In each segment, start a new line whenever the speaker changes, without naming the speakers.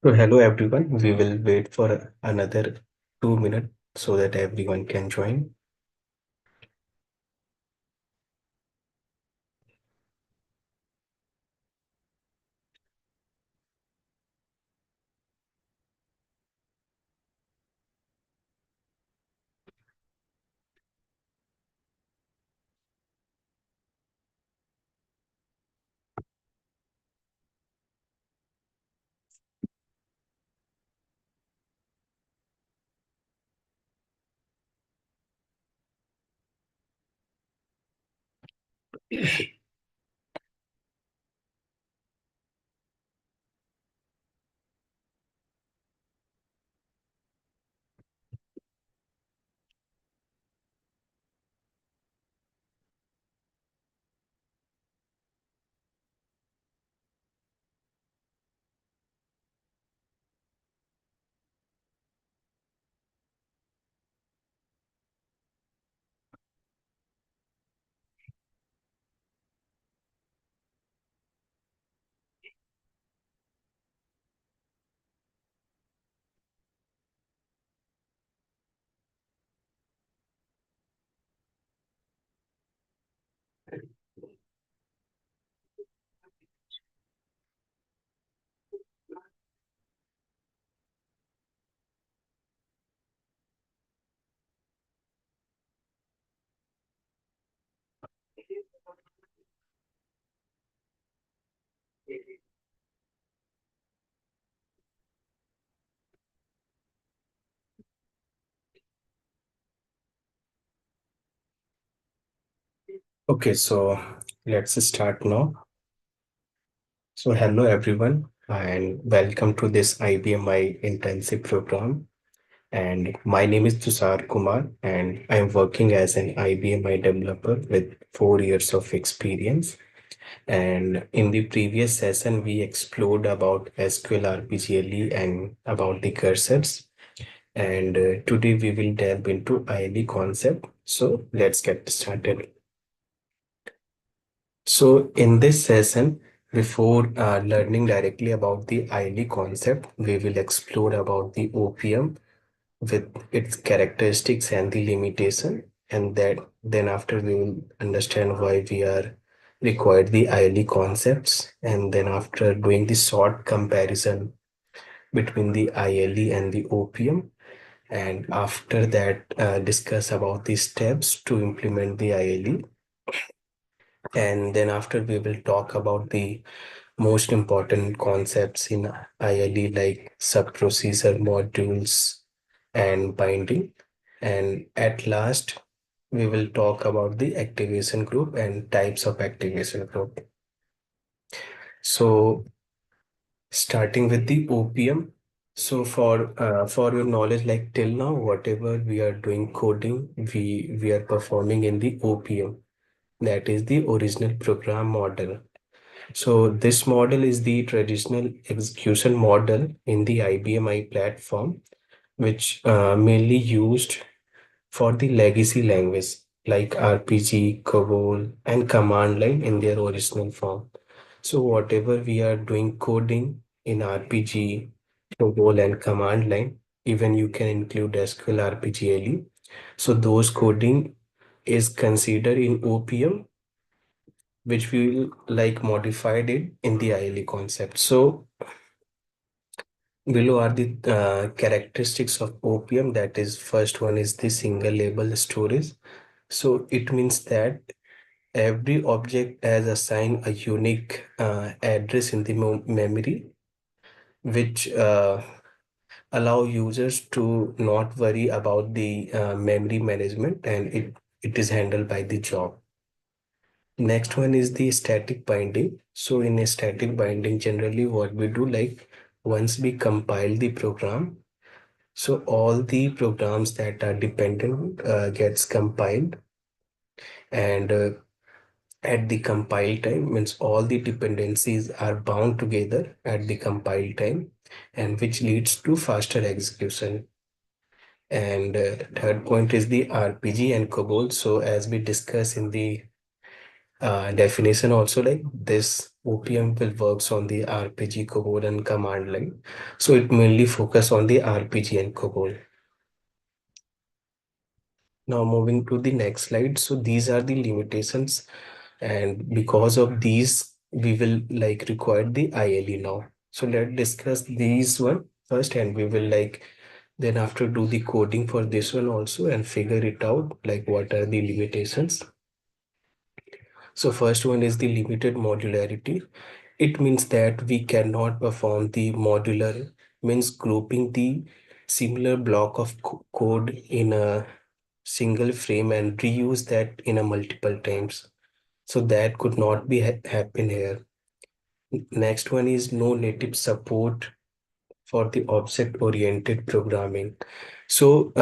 So hello everyone. We will wait for another 2 minutes so that everyone can join. Okay, so let's start now. So hello everyone and welcome to this IBM internship program. And my name is Tushar Kumar and I'm working as an IBM developer with 4 years of experience. And in the previous session, we explored about SQL RPGLE and about the cursors. And today we will delve into ILE concept. So let's get started. So in this session, before learning directly about the ILE concept, we will explore about the OPM with its characteristics and the limitation. And that then after we will understand why we are required the ILE concepts. And then after doing the short comparison between the ILE and the OPM, and after that discuss about the steps to implement the ILE, and then after we will talk about the most important concepts in ILE like sub-procedure modules and binding, and at last we will talk about the activation group and types of activation group. So starting with the OPM. So for your knowledge, like till now, whatever we are doing coding, we are performing in the OPM. That is the original program model. So this model is the traditional execution model in the IBM I platform, which mainly used for the legacy language like RPG, COBOL, and command line in their original form. So whatever we are doing coding in RPG, COBOL, and command line, even you can include SQL RPGLE. So those coding is considered in OPM, which we will like modified it in the ILE concept. So below are the characteristics of OPM. That is, first one is the single label storage. So it means that every object has assigned a unique address in the memory, which allow users to not worry about the memory management, and it is handled by the job. Next one is the static binding. So in a static binding, generally what we do, like once we compile the program, so all the programs that are dependent gets compiled, and at the compile time means all the dependencies are bound together at the compile time, and which leads to faster execution. And third point is the RPG and COBOL. So as we discussed in the definition also, like this OPM will works on the RPG code and command line. So it mainly focus on the RPG and COBOL. Now moving to the next slide. So these are the limitations, and because of these, we will like require the ILE now. So let's discuss these one first, and we will like then after do the coding for this one also and figure it out like what are the limitations. So first one is the limited modularity. It means that we cannot perform the modular, means grouping the similar block of code in a single frame and reuse that in a multiple times. So that could not be happen here. Next one is no native support for the object-oriented programming. So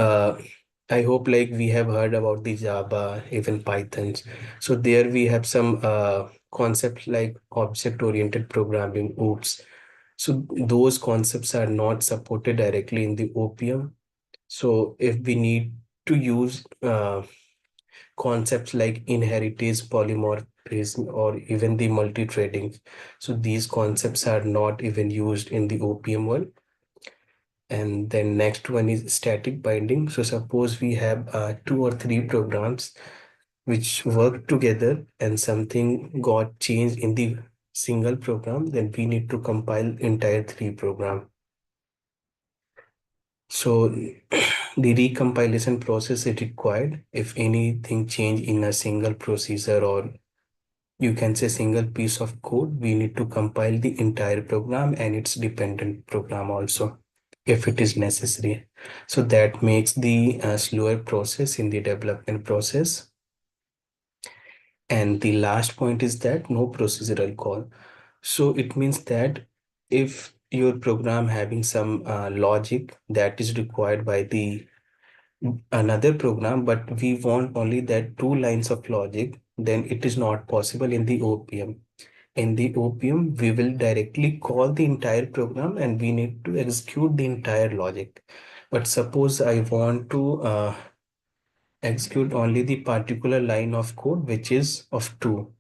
I hope like we have heard about the Java, even Pythons. So there we have some concepts like object-oriented programming. Oops. So those concepts are not supported directly in the OPM. So if we need to use concepts like inheritance, polymorphism, or even the multi-threading, so these concepts are not even used in the OPM one. And then next one is static binding. So suppose we have two or three programs which work together and something got changed in the single program, then we need to compile entire three program. So the recompilation process is required if anything change in a single procedure, or you can say single piece of code, we need to compile the entire program and its dependent program also, if it is necessary. So that makes the slower process in the development process. And the last point is that no procedural call. So it means that if your program having some logic that is required by the another program, but we want only that two lines of logic, then it is not possible in the OPM. In the OPM, we will directly call the entire program and we need to execute the entire logic. But suppose I want to execute only the particular line of code which is of two.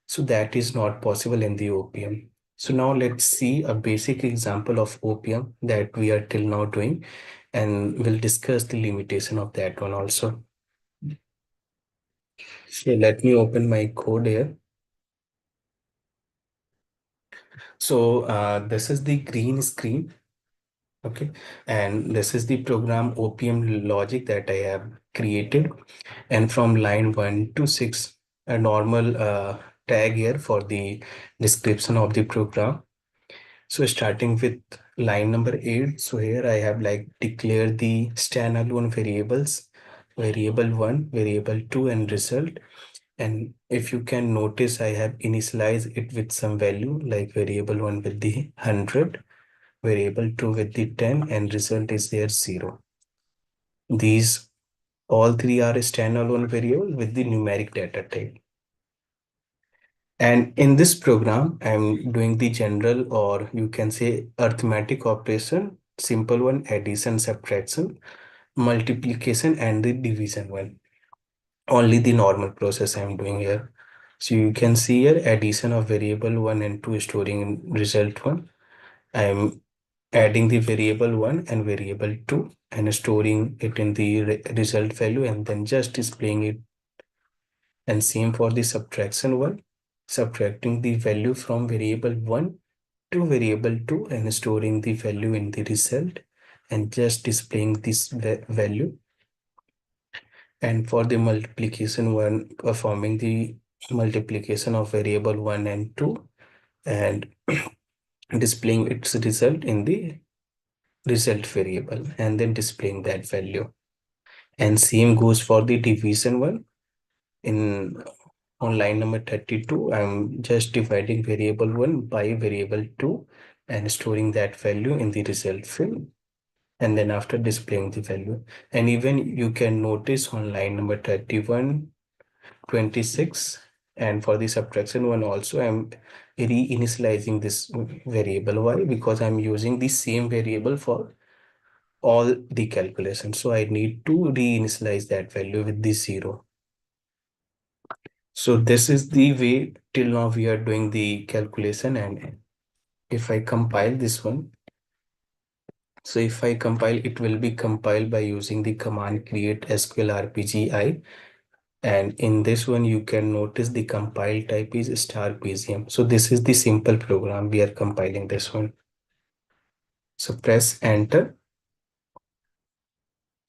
So that is not possible in the OPM. So now let's see a basic example of OPM that we are till now doing, and we'll discuss the limitation of that one also. So let me open my code here. So this is the green screen. Okay, and this is the program OPM logic that I have created. And from line 1 to 6, a normal tag here for the description of the program. So starting with line number 8, so here I have like declared the standalone variables, variable 1, variable 2, and result. And if you can notice, I have initialized it with some value like variable 1 with the 100, variable 2 with the 10, and result is there 0. These all three are standalone variable with the numeric data type. And in this program, I'm doing the general, or you can say arithmetic operation, simple one, addition, subtraction, multiplication, and the division one. Only the normal process I'm doing here. So you can see here addition of variable 1 and 2 storing in result 1. I'm adding the variable 1 and variable 2 and storing it in the result value and then just displaying it. And same for the subtraction one, subtracting the value from variable 1 to variable 2 and storing the value in the result and just displaying this value. And for the multiplication one, performing the multiplication of variable 1 and 2 and displaying its result in the result variable and then displaying that value. And same goes for the division one. In on line number 32, I'm just dividing variable 1 by variable 2 and storing that value in the result field. And then after displaying the value. And even you can notice on line number 31, 26, and for the subtraction one also, I'm reinitializing this variable. Why? Because I'm using the same variable for all the calculations. So I need to reinitialize that value with the 0. So this is the way till now we are doing the calculation. And if I compile this one, so if I compile, it will be compiled by using the command create SQL RPGI. And in this one, you can notice the compile type is star PCM. So this is the simple program we are compiling this one. So press enter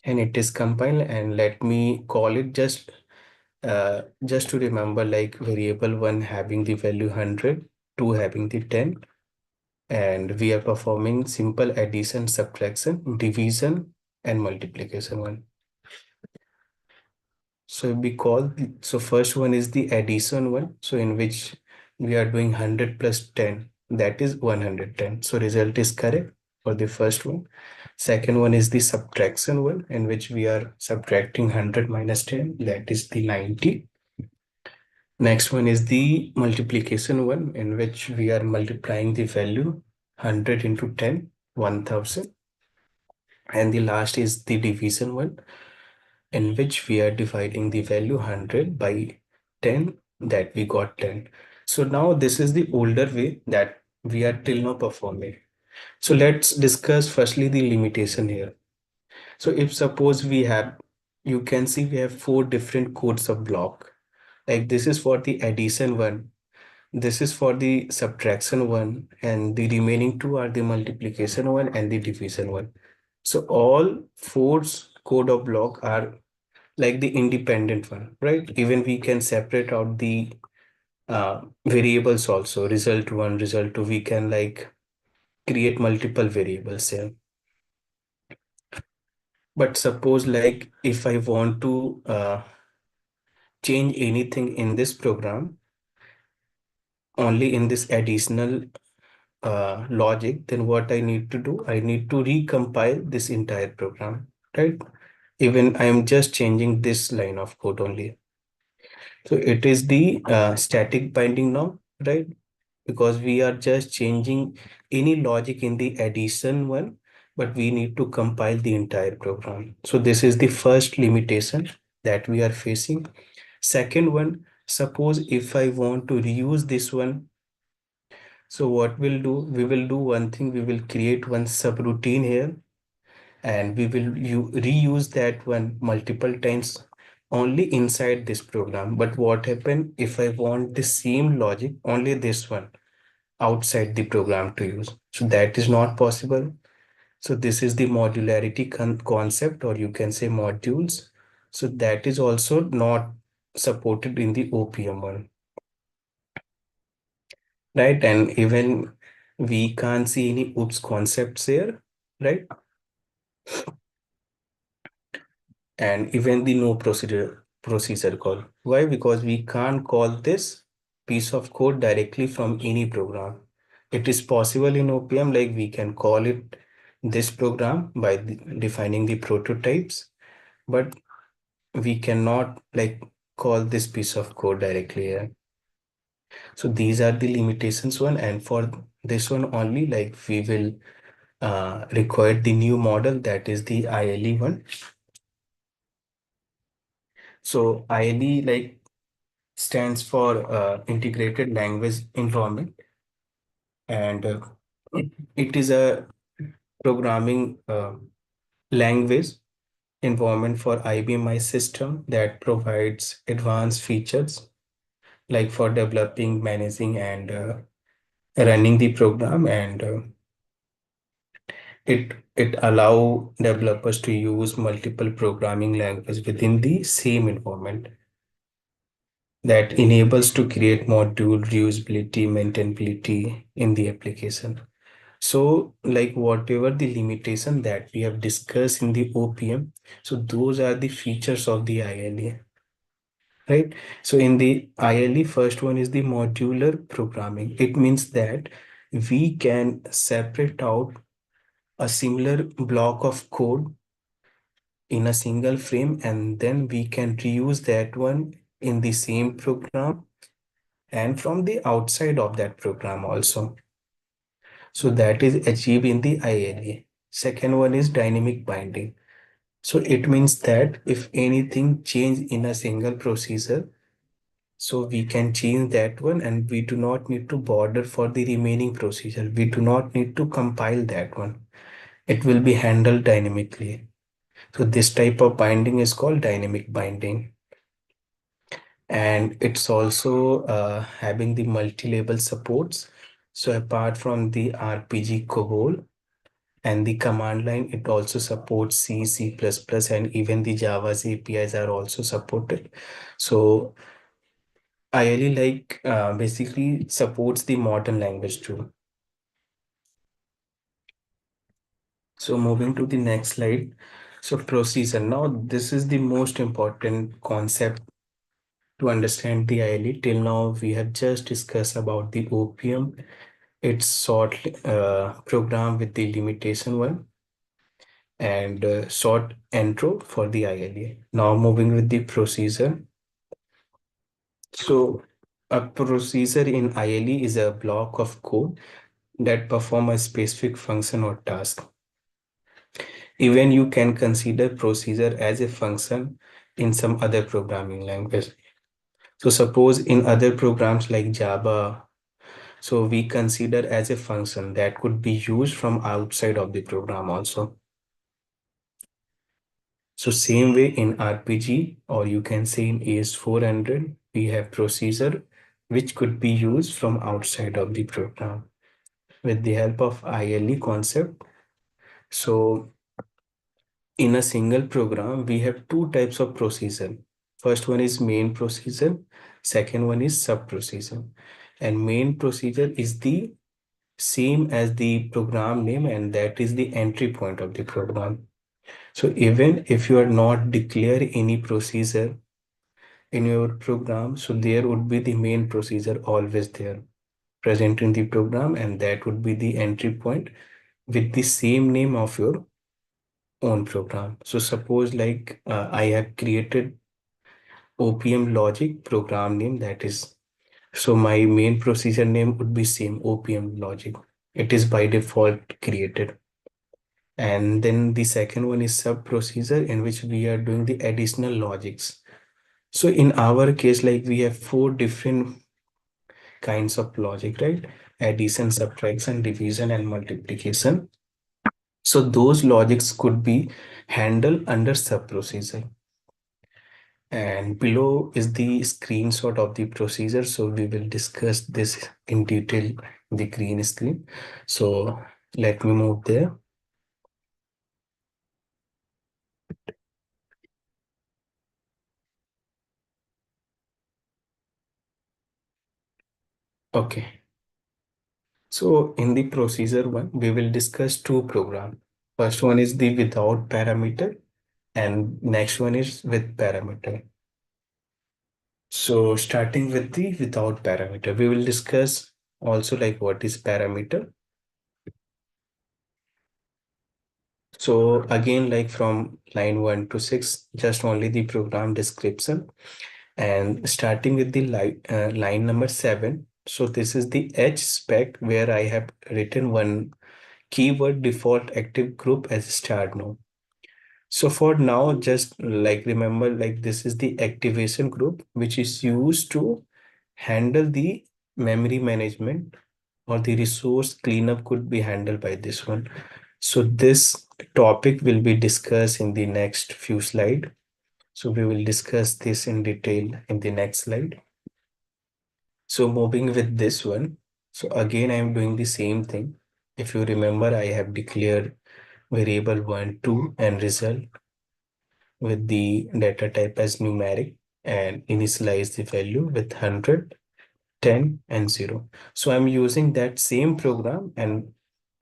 and it is compiled. And let me call it just to remember, like variable 1 having the value 100, 2 having the 10, and we are performing simple addition, subtraction, division, and multiplication one. So we call so first one is the addition one, so in which we are doing 100 plus 10, that is 110. So result is correct for the first one. Second one is the subtraction one, in which we are subtracting 100 minus 10, that is the 90. Next one is the multiplication one, in which we are multiplying the value 100 into 10, 1000. And the last is the division one, in which we are dividing the value 100 by 10, that we got 10. So now this is the older way that we are till now performing. So let's discuss firstly the limitation here. So if suppose we have, you can see we have 4 different codes of block. Like this is for the addition one, this is for the subtraction one, and the remaining 2 are the multiplication one and the division one. So all 4 code of block are like the independent one, right? Even we can separate out the variables also, result 1, result 2. We can like create multiple variables here. But suppose like if I want to change anything in this program, only in this additional logic, then what I need to do, I need to recompile this entire program, right? Even I am just changing this line of code only. So it is the static binding now, right? Because we are just changing any logic in the addition one, but we need to compile the entire program. So this is the first limitation that we are facing. Second one, suppose if I want to reuse this one, so what we'll do, we will do one thing, we will create one subroutine here, and we will reuse that one multiple times only inside this program. But what happen if I want the same logic, only this one outside the program to use? So that is not possible. So this is the modularity concept, or you can say modules. So that is also not supported in the OPM one, right? And even we can't see any oops concepts here, right? And even the no procedure call. Why? Because we can't call this piece of code directly from any program. It is possible in OPM, like we can call it this program by defining the prototypes, but we cannot like call this piece of code directly here. So these are the limitations one, and for this one only, like we will require the new model, that is the ILE one. So ILE like stands for Integrated Language Environment, and it is a programming language environment for IBM system that provides advanced features like for developing, managing, and running the program. And it allow developers to use multiple programming languages within the same environment, that enables to create module reusability, maintainability in the application. So like whatever the limitation that we have discussed in the OPM, so those are the features of the ILE, right? So in the ILE, first one is the modular programming. It means that we can separate out a similar block of code in a single frame, and then we can reuse that one in the same program and from the outside of that program also. So that is achieved in the ILA. Second one is dynamic binding. So it means that if anything change in a single procedure, So we can change that one, and we do not need to bother for the remaining procedure. We do not need to compile that one. It will be handled dynamically. So this type of binding is called dynamic binding. And it's also having the multi-label supports. So apart from the RPG COBOL and the command line, it also supports C, C++, and even the Java's APIs are also supported. So ILE basically supports the modern language too. So moving to the next slide. So procedure. Now this is the most important concept to understand the ILE. Till now we have just discussed about the OPM. It's short program with the limitation one, and short intro for the ILE. Now moving with the procedure. So a procedure in ILE is a block of code that perform a specific function or task. Even you can consider procedure as a function in some other programming language. So suppose in other programs like Java, so we consider as a function that could be used from outside of the program also. So same way in RPG, or you can say in AS400, we have procedure which could be used from outside of the program with the help of ILE concept. So in a single program, we have two types of procedure. First one is main procedure. Second one is sub procedure. And main procedure is the same as the program name, and that is the entry point of the program. So even if you are not declare any procedure in your program, so there would be the main procedure always there present in the program, and that would be the entry point with the same name of your own program. So suppose I have created OPM logic program name, that is, so my main procedure name would be same OPM logic. It is by default created. And then the second one is sub procedure, in which we are doing the additional logics. So in our case, like we have four different kinds of logic, right? Addition, subtraction, division, and multiplication. So those logics could be handled under sub procedure. And below is the screenshot of the procedure. So we will discuss this in detail in the green screen. So let me move there. Okay. So in the procedure one, we will discuss two programs. First one is the without parameter, and next one is with parameter. So starting with the without parameter, we will discuss also like what is parameter. So again, like from line 1 to 6, just only the program description, and starting with the line number 7. So this is the H spec where I have written one keyword default active group as start node. So for now, just like remember, like this is the activation group, which is used to handle the memory management, or the resource cleanup could be handled by this one. So this topic will be discussed in the next few slides. So we will discuss this in detail in the next slide. So moving with this one. So again, I am doing the same thing. If you remember, I have declared variable 1, 2 and result with the data type as numeric, and initialize the value with 100, 10 and 0. So I'm using that same program and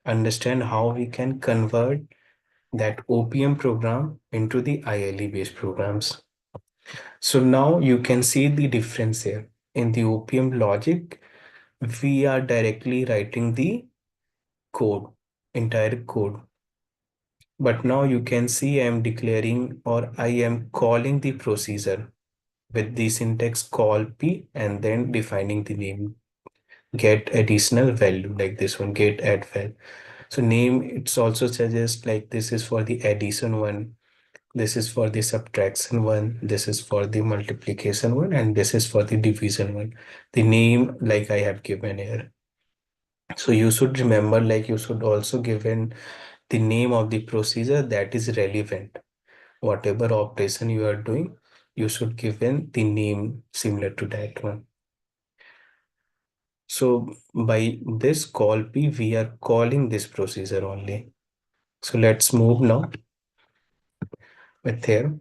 understand how we can convert that OPM program into the ILE based programs. So now you can see the difference here. In the OPM logic, we are directly writing the code, entire code. But now you can see I am declaring, or I am calling the procedure with the syntax call p and then defining the name, get additional value, like this one, get add val. So name, it's also suggests like this is for the addition one, This is for the subtraction one, this is for the multiplication one, and this is for the division one. The name like I have given here. So you should remember, like you should also given the name of the procedure that is relevant. Whatever operation you are doing, you should given the name similar to that one. So by this call P, we are calling this procedure only. So let's move now with here.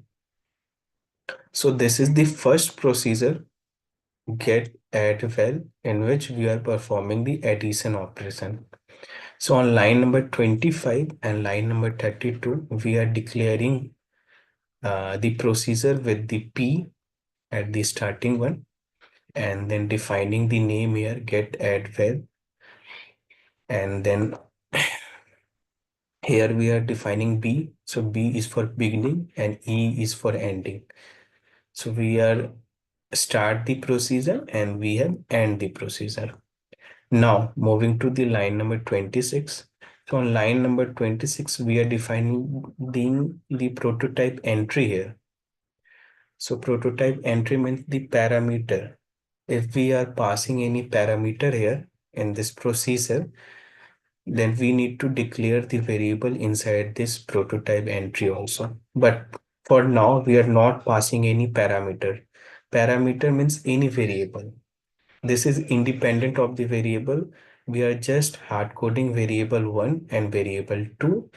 So this is the first procedure, get add well, in which we are performing the addition operation. So on line number 25 and line number 32, we are declaring the procedure with the P at the starting one, and then defining the name here, get add well, and then here we are defining B. So B is for beginning and E is for ending. So we are start the procedure and we have end the procedure. Now moving to the line number 26. So on line number 26, we are defining the prototype entry here. So prototype entry means the parameter. If we are passing any parameter here in this procedure, then we need to declare the variable inside this prototype entry also. But for now, we are not passing any parameter. Parameter means any variable. This is independent of the variable. We are just hard coding variable 1 and variable 2.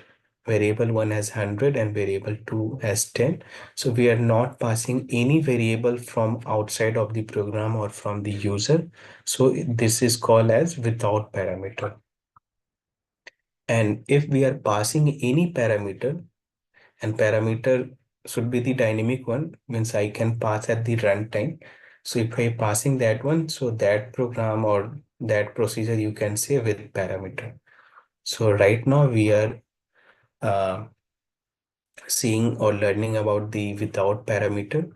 Variable 1 has 100 and variable 2 has 10. So we are not passing any variable from outside of the program or from the user. So this is called as without parameter. And if we are passing any parameter, and parameter should be the dynamic one, means I can pass at the runtime. So if I passing that one, so that program or that procedure you can say with parameter. So right now we are uh, seeing or learning about the without parameter.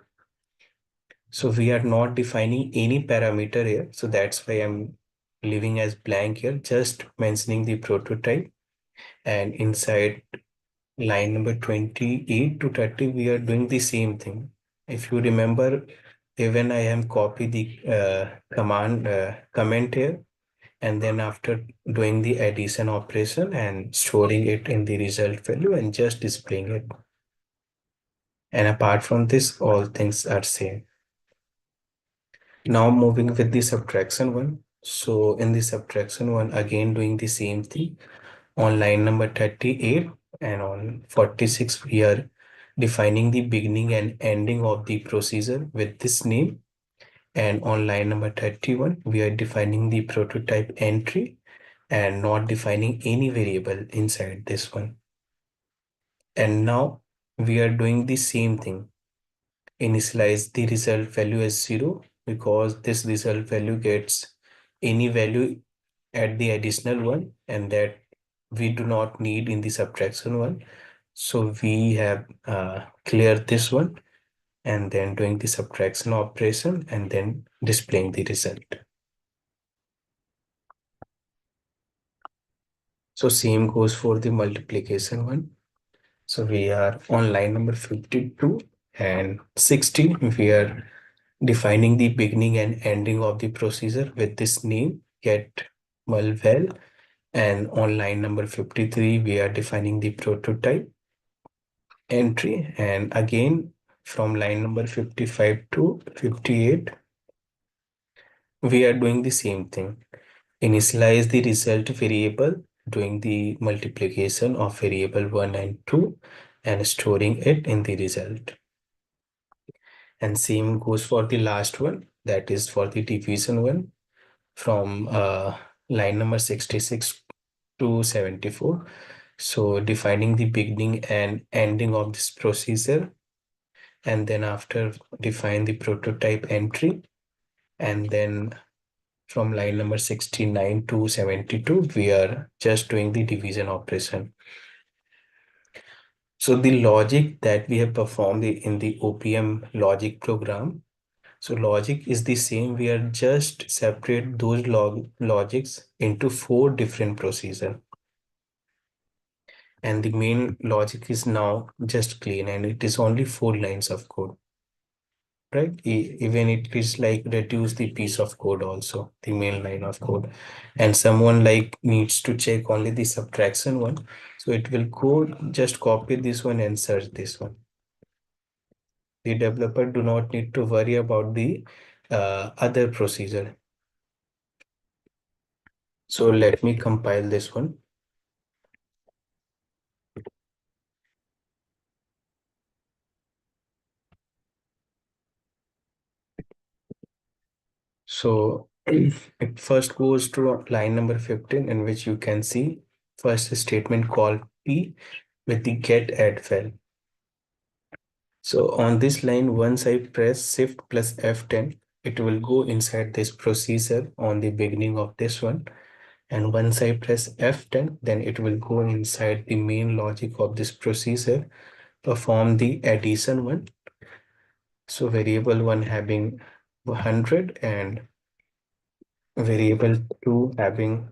So we are not defining any parameter here. So that's why I'm leaving as blank here, just mentioning the prototype, and inside line number 28 to 30, we are doing the same thing. If you remember, even I am copy the comment here, and then after doing the addition operation and storing it in the result value and just displaying it. And apart from this, all things are same. Now moving with the subtraction one. So in the subtraction one, again doing the same thing. On line number 38 and on 46, we are defining the beginning and ending of the procedure with this name. And on line number 31, we are defining the prototype entry and not defining any variable inside this one. And now we are doing the same thing. Initialize the result value as 0 because this result value gets any value at the additional one, and that we do not need in the subtraction one. So we have cleared this one and then doing the subtraction operation and then displaying the result. So same goes for the multiplication one. So we are on line number 52 and 60. We are defining the beginning and ending of the procedure with this name, get mul val. And on line number 53, we are defining the prototype entry. And again, from line number 55 to 58, we are doing the same thing. Initialize the result variable, doing the multiplication of variable 1 and 2 and storing it in the result. And same goes for the last one, that is for the division one, from line number 66 to 74. So defining the beginning and ending of this procedure, and then after define the prototype entry, and then from line number 69 to 72, we are just doing the division operation. So the logic that we have performed in the OPM logic program, so logic is the same. We are just separate those logics into 4 different procedures. And the main logic is now just clean, and it is only 4 lines of code, right? Even it is like reduce the piece of code also, the main line of code. And someone like needs to check only the subtraction one. So it will go just copy this one and search this one. The developer do not need to worry about the other procedure. So let me compile this one. So it first goes to line number 15, in which you can see first statement called P with the get add file. So on this line, once I press Shift plus F10, it will go inside this procedure on the beginning of this one. And once I press F10, then it will go inside the main logic of this procedure, perform the addition one. So variable one having 100 and variable two having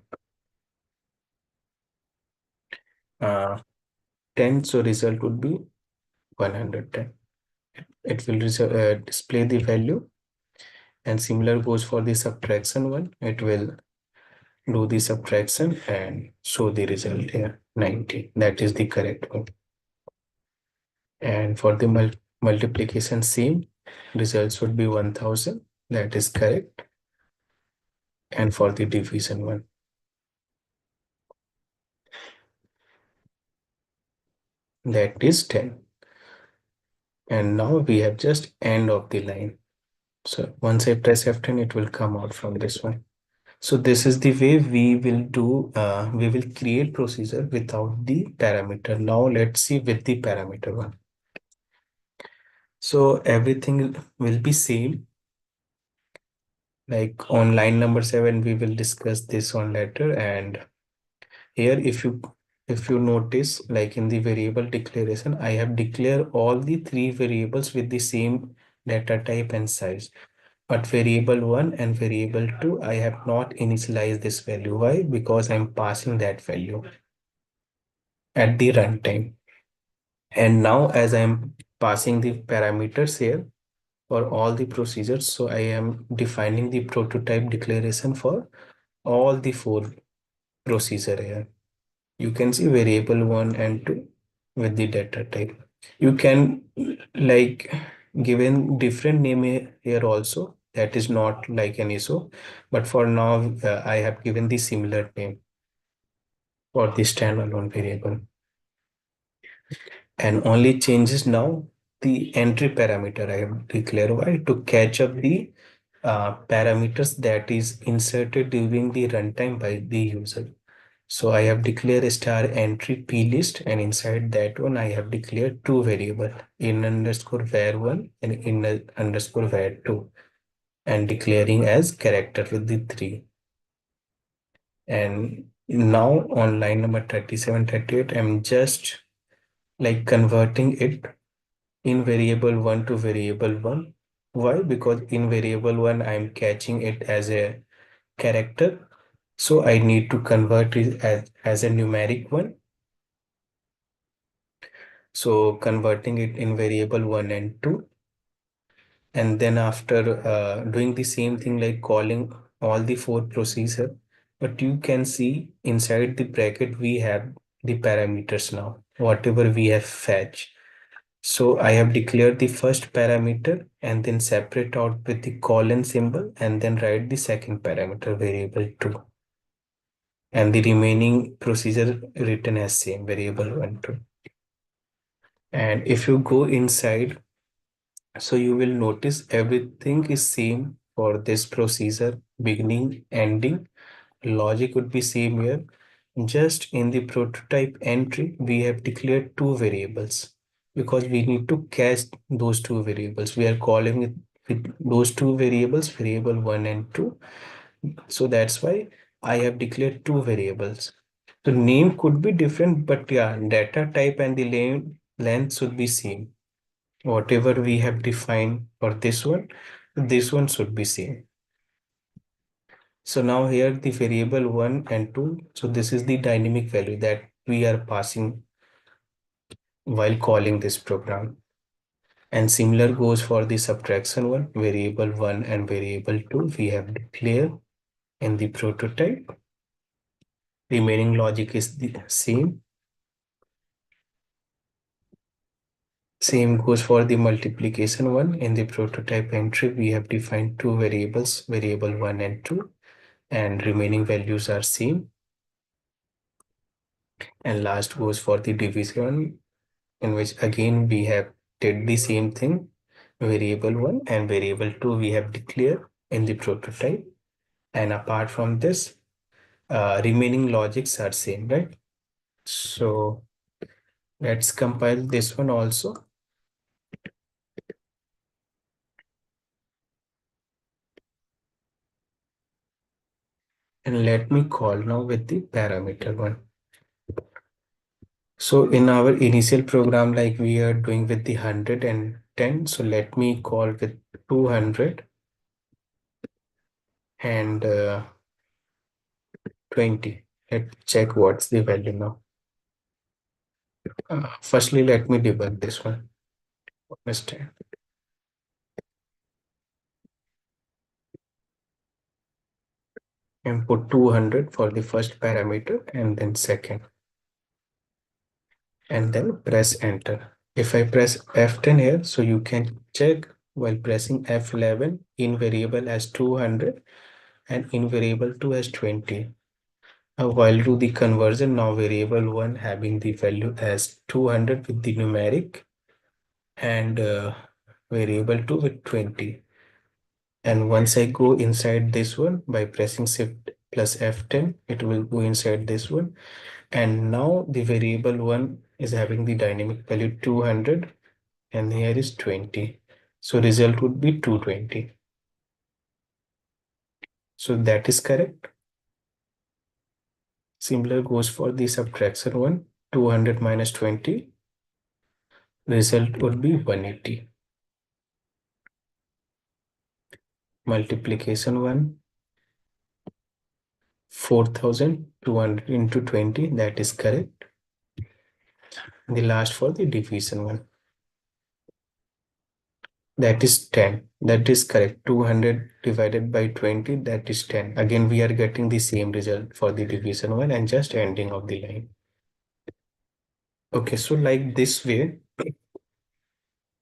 10. So result would be 110. It will display the value, and similar goes for the subtraction one. It will do the subtraction and show the result here 90. That is the correct one. And for the multiplication, same results would be 1000. That is correct. And for the division one, that is 10. And now we have just end of the line. So once I press F10, it will come out from this one. So this is the way we will create procedure without the parameter. Now let's see with the parameter one. So everything will be same. Like on line number 7, we will discuss this one later. And here, if you notice, like in the variable declaration, I have declared all the 3 variables with the same data type and size. But variable 1 and variable 2, I have not initialized this value. Why? Because I'm passing that value at the runtime. And now as I'm passing the parameters here for all the procedures, so I am defining the prototype declaration for all the 4 procedure here. You can see variable 1 and 2 with the data type. You can like given different name here also. That is not like an issue, but for now I have given the similar name for the standalone variable. And only changes now the entry parameter I have declared. Why? To catch up the parameters that is inserted during the runtime by the user. So I have declared a star entry p list, and inside that one I have declared 2 variable in underscore var1 and in underscore var2, and declaring as character with the 3. And now on line number 37, 38, I'm just like converting it in variable 1 to variable 1. Why? Because in variable 1, I'm catching it as a character. So I need to convert it as a numeric one. So converting it in variable 1 and 2. And then after doing the same thing like calling all the 4 procedure, but you can see inside the bracket, we have the parameters now, whatever we have fetched. So I have declared the first parameter and then separate out with the colon symbol and then write the second parameter variable 2. And the remaining procedure written as same variable 1, 2. And if you go inside, so you will notice everything is same for this procedure, beginning, ending. Logic would be same here. Just in the prototype entry, we have declared 2 variables because we need to catch those 2 variables. We are calling it with those 2 variables, variable 1 and 2. So that's why I have declared 2 variables. The name could be different, but yeah, data type and the length should be same. Whatever we have defined for this one should be same. So now here the variable 1 and 2. So this is the dynamic value that we are passing while calling this program. And similar goes for the subtraction one, variable one and variable two, we have declared in the prototype. Remaining logic is the same. Same goes for the multiplication one. In the prototype entry, we have defined two variables, variable one and two, and remaining values are same. And last goes for the division, in which again we have did the same thing. Variable one and variable two we have declared in the prototype. And apart from this, remaining logics are same, right? So let's compile this one also. And let me call now with the parameter one. So in our initial program, like we are doing with the 110, so let me call with 200 and 20. Let's check what's the value now. Firstly, let me debug this one. Understand. And put 200 for the first parameter and then second. And then press enter. If I press F10 here, so you can check while pressing F11 in variable as 200 and in variable 2 as 20. While do the conversion, now variable 1 having the value as 200 with the numeric and variable 2 with 20. And once I go inside this one by pressing Shift plus F10, it will go inside this one. And now the variable 1 is having the dynamic value 200 and here is 20. So result would be 220. So that is correct. Similar goes for the subtraction one, 200 minus 20. Result would be 180. Multiplication one, 4200 into 20, that is correct. The last for the division one, that is 10. That is correct. 200 divided by 20, that is 10. Again, we are getting the same result for the division one and just ending of the line. Okay, so like this way,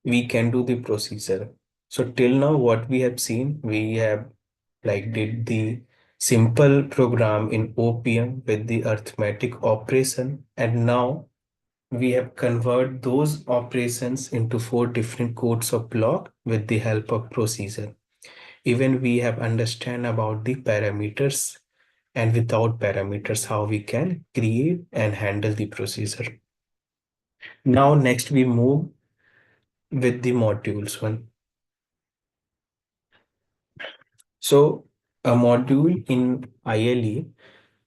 we can do the procedure. So till now, what we have seen, we have like did the simple program in OPM with the arithmetic operation. And now we have converted those operations into 4 different codes of block with the help of procedure. Even we have understand about the parameters and without parameters, how we can create and handle the procedure. Now, next we move with the modules one. So a module in ILE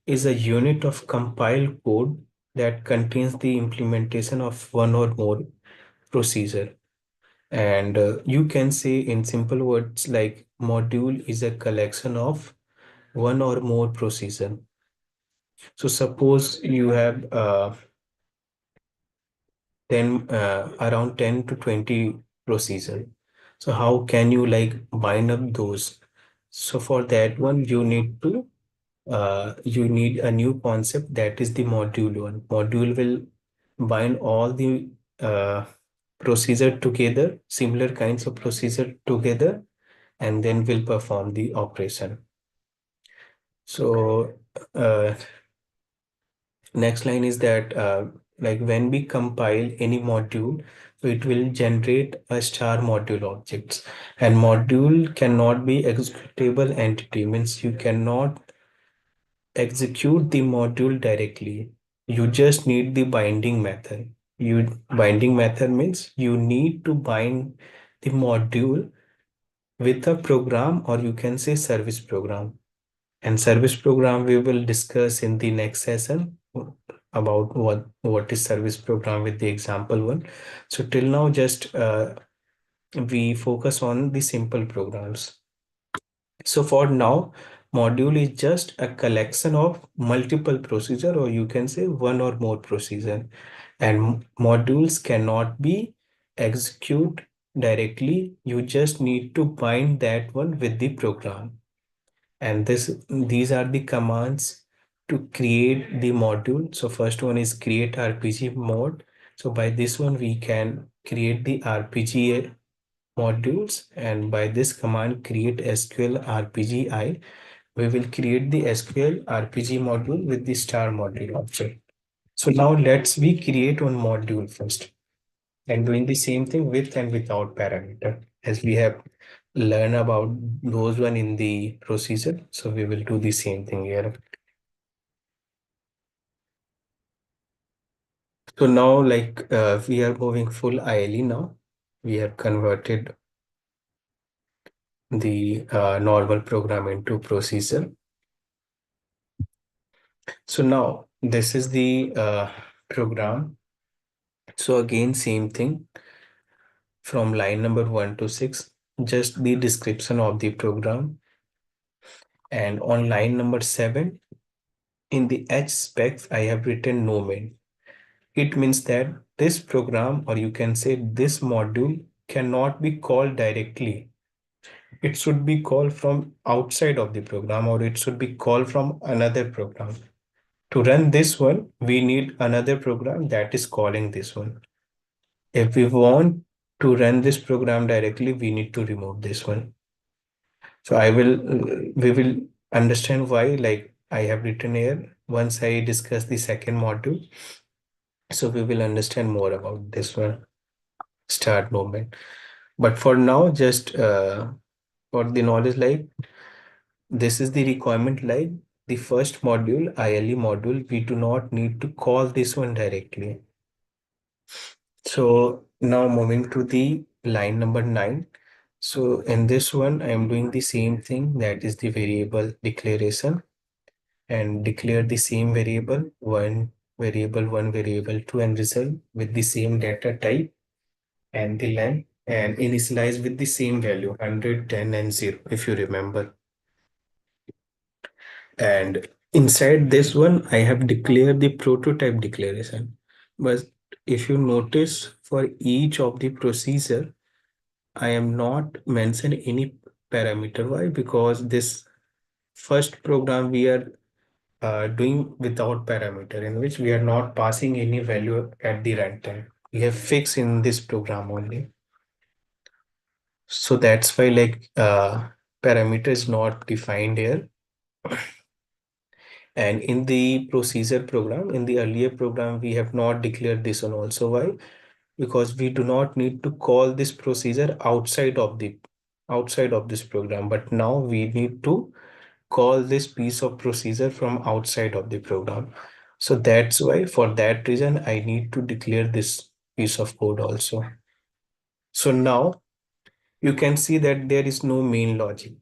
is a unit of compiled code that contains the implementation of one or more procedure. And you can say in simple words like module is a collection of one or more procedure. So suppose you have 10 to 20 procedure. So how can you like bind up those? So for that one, you need a new concept, that is the module one. Module will bind all the uh, procedure together, similar kinds of procedure together, and then will perform the operation. So next line is that like when we compile any module, so it will generate a star module objects, and module cannot be executable entity, means you cannot execute the module directly. You just need the binding method. Binding method means you need to bind the module with a program, or you can say service program. And service program we will discuss in the next session about what is service program with the example one. So till now just we focus on the simple programs. So for now, module is just a collection of multiple procedure, or you can say one or more procedure. And modules cannot be executed directly. You just need to bind that one with the program. And these are the commands to create the module. So first one is create RPG mode. So by this one, we can create the RPG modules, and by this command create SQL RPGI, we will create the SQL RPG module with the star module object. So now let's we create one module first, and doing the same thing with and without parameter, as we have learned about those one in the procedure. So we will do the same thing here. So now we are moving full ILE now. We have converted the normal program into procedure. So now this is the program. So again, same thing from line number 1 to 6, just the description of the program. And on line number 7, in the H specs, I have written no main. It means that this program, or you can say this module, cannot be called directly. It should be called from outside of the program, or it should be called from another program. To run this one, we need another program that is calling this one. If we want to run this program directly, we need to remove this one. So we will understand why, like I have written here, once I discuss the second module. So we will understand more about this one, start movement. But for now, just for the knowledge, like this is the requirement, like the first module, ILE module, we do not need to call this one directly. So now moving to the line number 9. So in this one, I am doing the same thing, that is the variable declaration, and declare the same variable, one variable two, and result with the same data type and the length, and initialize with the same value 100, 10, and 0, if you remember. And inside this one, I have declared the prototype declaration. But if you notice, for each of the procedure, I am not mentioning any parameter. Why? Because this first program we are doing without parameter, in which we are not passing any value at the runtime. We have fixed in this program only. So that's why parameter is not defined here. And in the procedure program, in the earlier program, we have not declared this one also. Why? Because we do not need to call this procedure outside of this program. But now we need to call this piece of procedure from outside of the program. So that's why, for that reason, I need to declare this piece of code also. So now you can see that there is no main logic.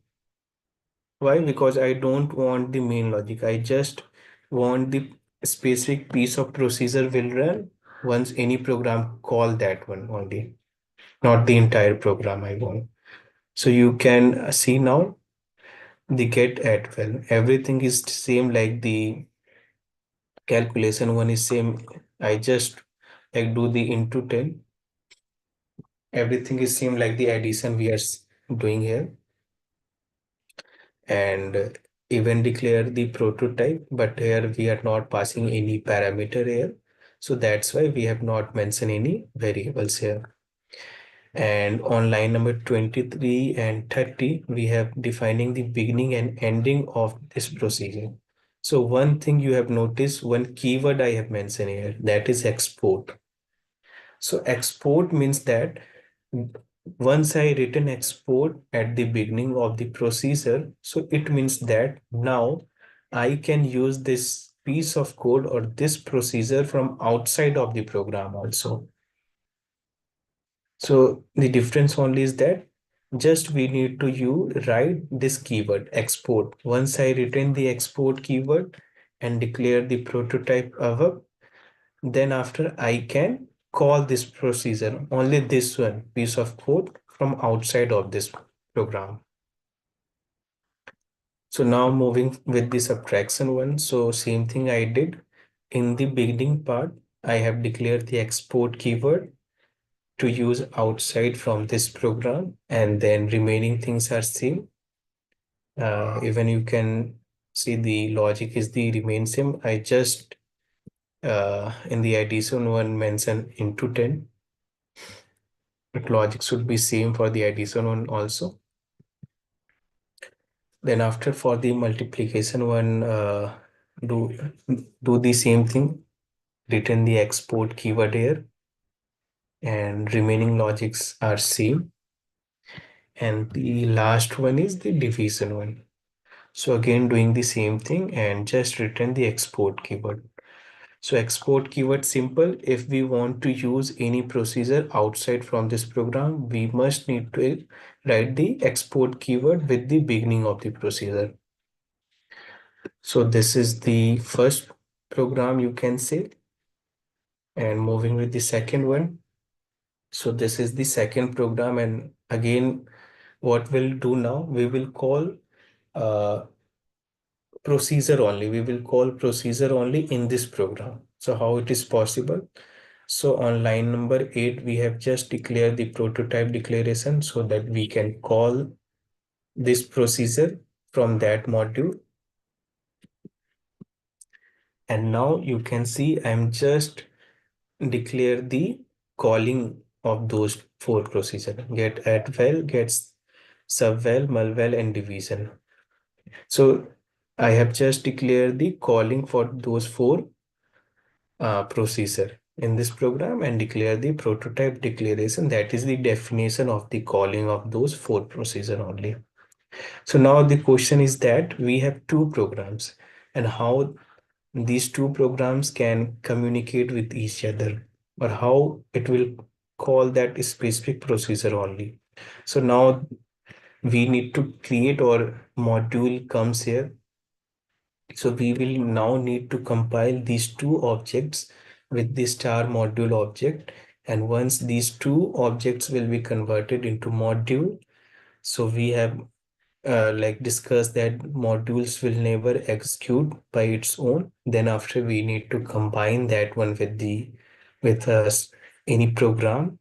Why? Because I don't want the main logic. I just want the specific piece of procedure will run once any program call that one only, not the entire program I want. So you can see now the get at well. Everything is same, like the calculation one is same. I just do the into 10. Everything is same, like the addition we are doing here. And even declare the prototype, but here we are not passing any parameter here. So that's why we have not mentioned any variables here. And on line number 23 and 30, we have defining the beginning and ending of this procedure. So one thing you have noticed, one keyword I have mentioned here, that is export. So export means that once I written export at the beginning of the procedure, so it means that now I can use this piece of code or this procedure from outside of the program also. So the difference only is that just we need to write this keyword export. Once I return the export keyword and declare the prototype above, then after I can call this procedure, only this one piece of code from outside of this program. So now moving with the subtraction one. So same thing I did in the beginning part. I have declared the export keyword to use outside from this program, and then remaining things are same. Even you can see the logic is the remain same. I just in the addition one mention into 10, but logic should be same for the addition one also. Then after for the multiplication one, do do the same thing, return the export keyword here, and remaining logics are same. And the last one is the division one. So again, doing the same thing and just return the export keyword. So export keyword simple. If we want to use any procedure outside from this program, we must need to write the export keyword with the beginning of the procedure. So this is the first program you can say. And moving with the second one. So this is the second program. And again, what we'll do now, we will call procedure only. We will call procedure only in this program. So how it is possible? So on line number 8, we have just declared the prototype declaration so that we can call this procedure from that module. And now you can see I'm just declare the calling of those four procedures: get, add val, gets, subval, mulval, and division. So I have just declared the calling for those four procedure in this program and declare the prototype declaration. That is the definition of the calling of those four procedure only. So now the question is that we have two programs and how these two programs can communicate with each other, or how it will call that specific procedure only. So now we need to create our module comes here. So we will now need to compile these two objects with the star module object. And once these two objects will be converted into module, so we have like discussed that modules will never execute by its own. Then after we need to combine that one with the with us any program,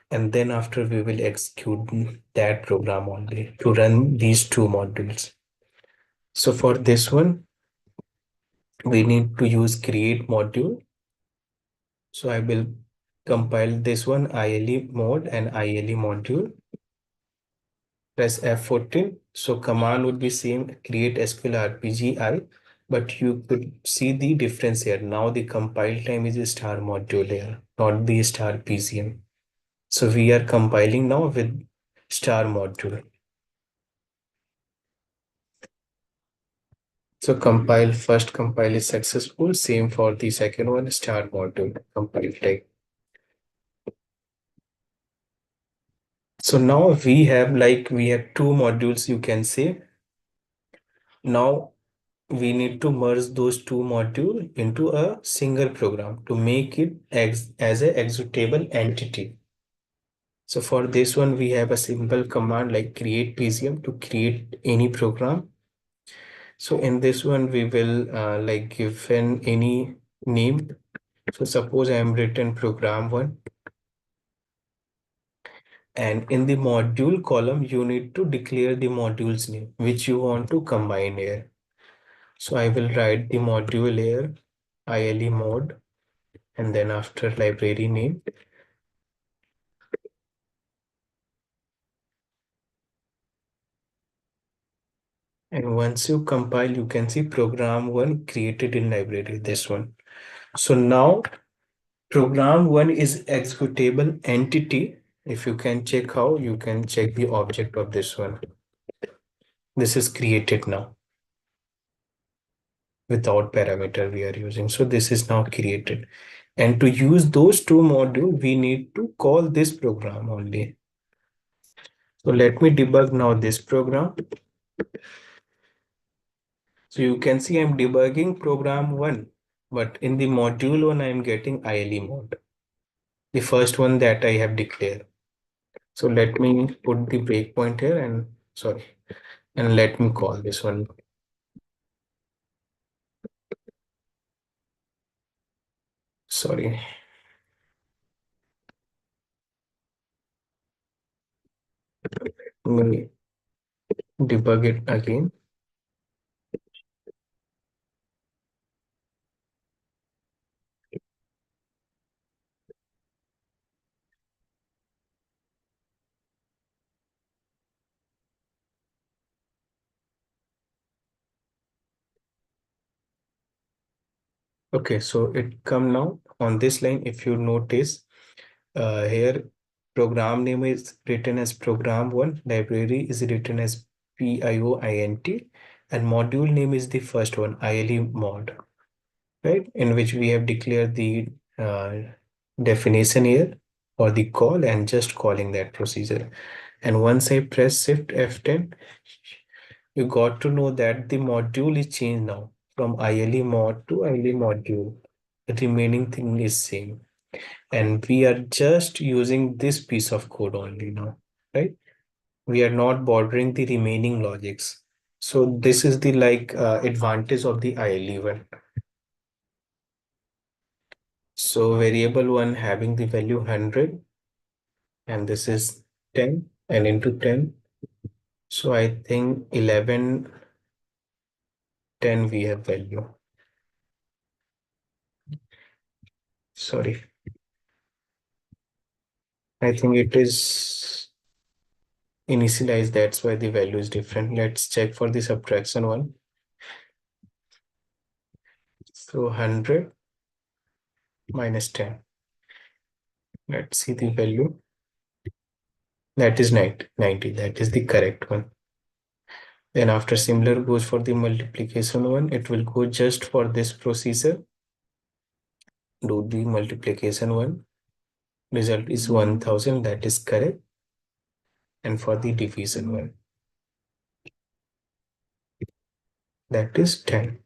and then after we will execute that program only to run these two modules. So for this one, we need to use create module. So I will compile this one ILE mode and ILE module. Press F14. So command would be same, create SQL RPGI, but you could see the difference here. Now the compile time is a star module here, not the star PCM. So we are compiling now with star module. So compile, first compile is successful. Same for the second one, star module compile time. So now we have two modules, you can say. Now we need to merge those two modules into a single program to make it as a executable entity. So for this one, we have a simple command like create PCM to create any program. So in this one, we will like give any name. So suppose I am written program one. And in the module column, you need to declare the module's name, which you want to combine here. So I will write the module here, ILE mode, and then after library name. And once you compile, you can see program one created in library, this one. So now program one is executable entity. If you can check how, you can check the object of this one. This is created now without parameter we are using. So this is now created. And to use those two modules, we need to call this program only. So let me debug now this program. So you can see I'm debugging program one, but in the module one, I'm getting ILE mode, the first one that I have declared. So let me put the breakpoint here and sorry, and let me call this one. Sorry, let me debug it again. Okay, so it come now on this line. If you notice, here program name is written as program one, library is written as PIOINT, and module name is the first one, ILE mod, right? In which we have declared the definition here for the call and just calling that procedure. And once I press Shift F10, you got to know that the module is changed now from ILE mod to ILE module. The remaining thing is same. And we are just using this piece of code only now, right? We are not bothering the remaining logics. So this is the advantage of the ILE one. So variable one having the value 100 and this is 10 and into 10. So I think 11, 10 we have value. Sorry. I think it is initialized. That's why the value is different. Let's check for the subtraction one. So 100 minus 10. Let's see the value. That is 90. That is the correct one. Then after similar goes for the multiplication one, it will go just for this procedure. Do the multiplication one. Result is 1000. That is correct. And for the division one, that is 10.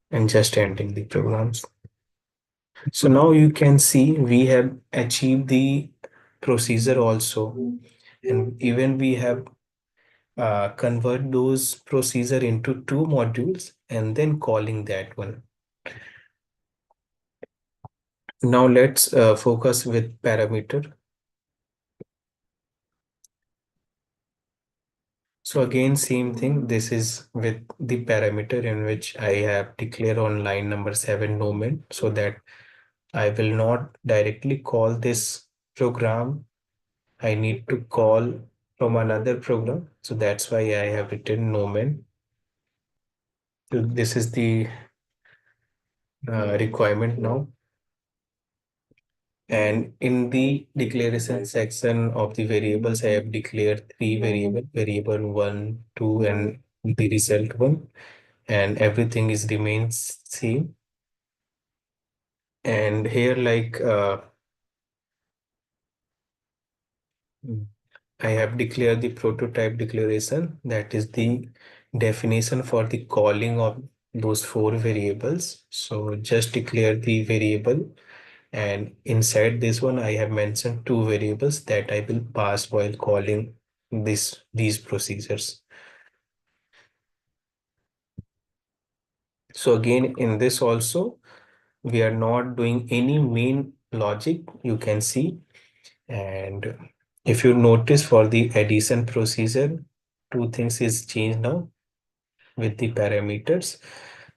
And just ending the programs. So now you can see we have achieved the procedure also. And even we have convert those procedure into two modules and then calling that one. Now let's focus with parameter. So again, same thing. This is with the parameter in which I have declared on line number 7 nomen, so that I will not directly call this program. I need to call from another program. So that's why I have written nomen. So this is the requirement now. And in the declaration section of the variables, I have declared three variables, variable 1, 2, and the result one. And everything is remains same. And here I have declared the prototype declaration. That is the definition for the calling of those four variables. So just declare the variable. And inside this one, I have mentioned two variables that I will pass while calling these procedures. So again, in this also, we are not doing any main logic, you can see. And if you notice for the addition procedure, two things is changed now with the parameters.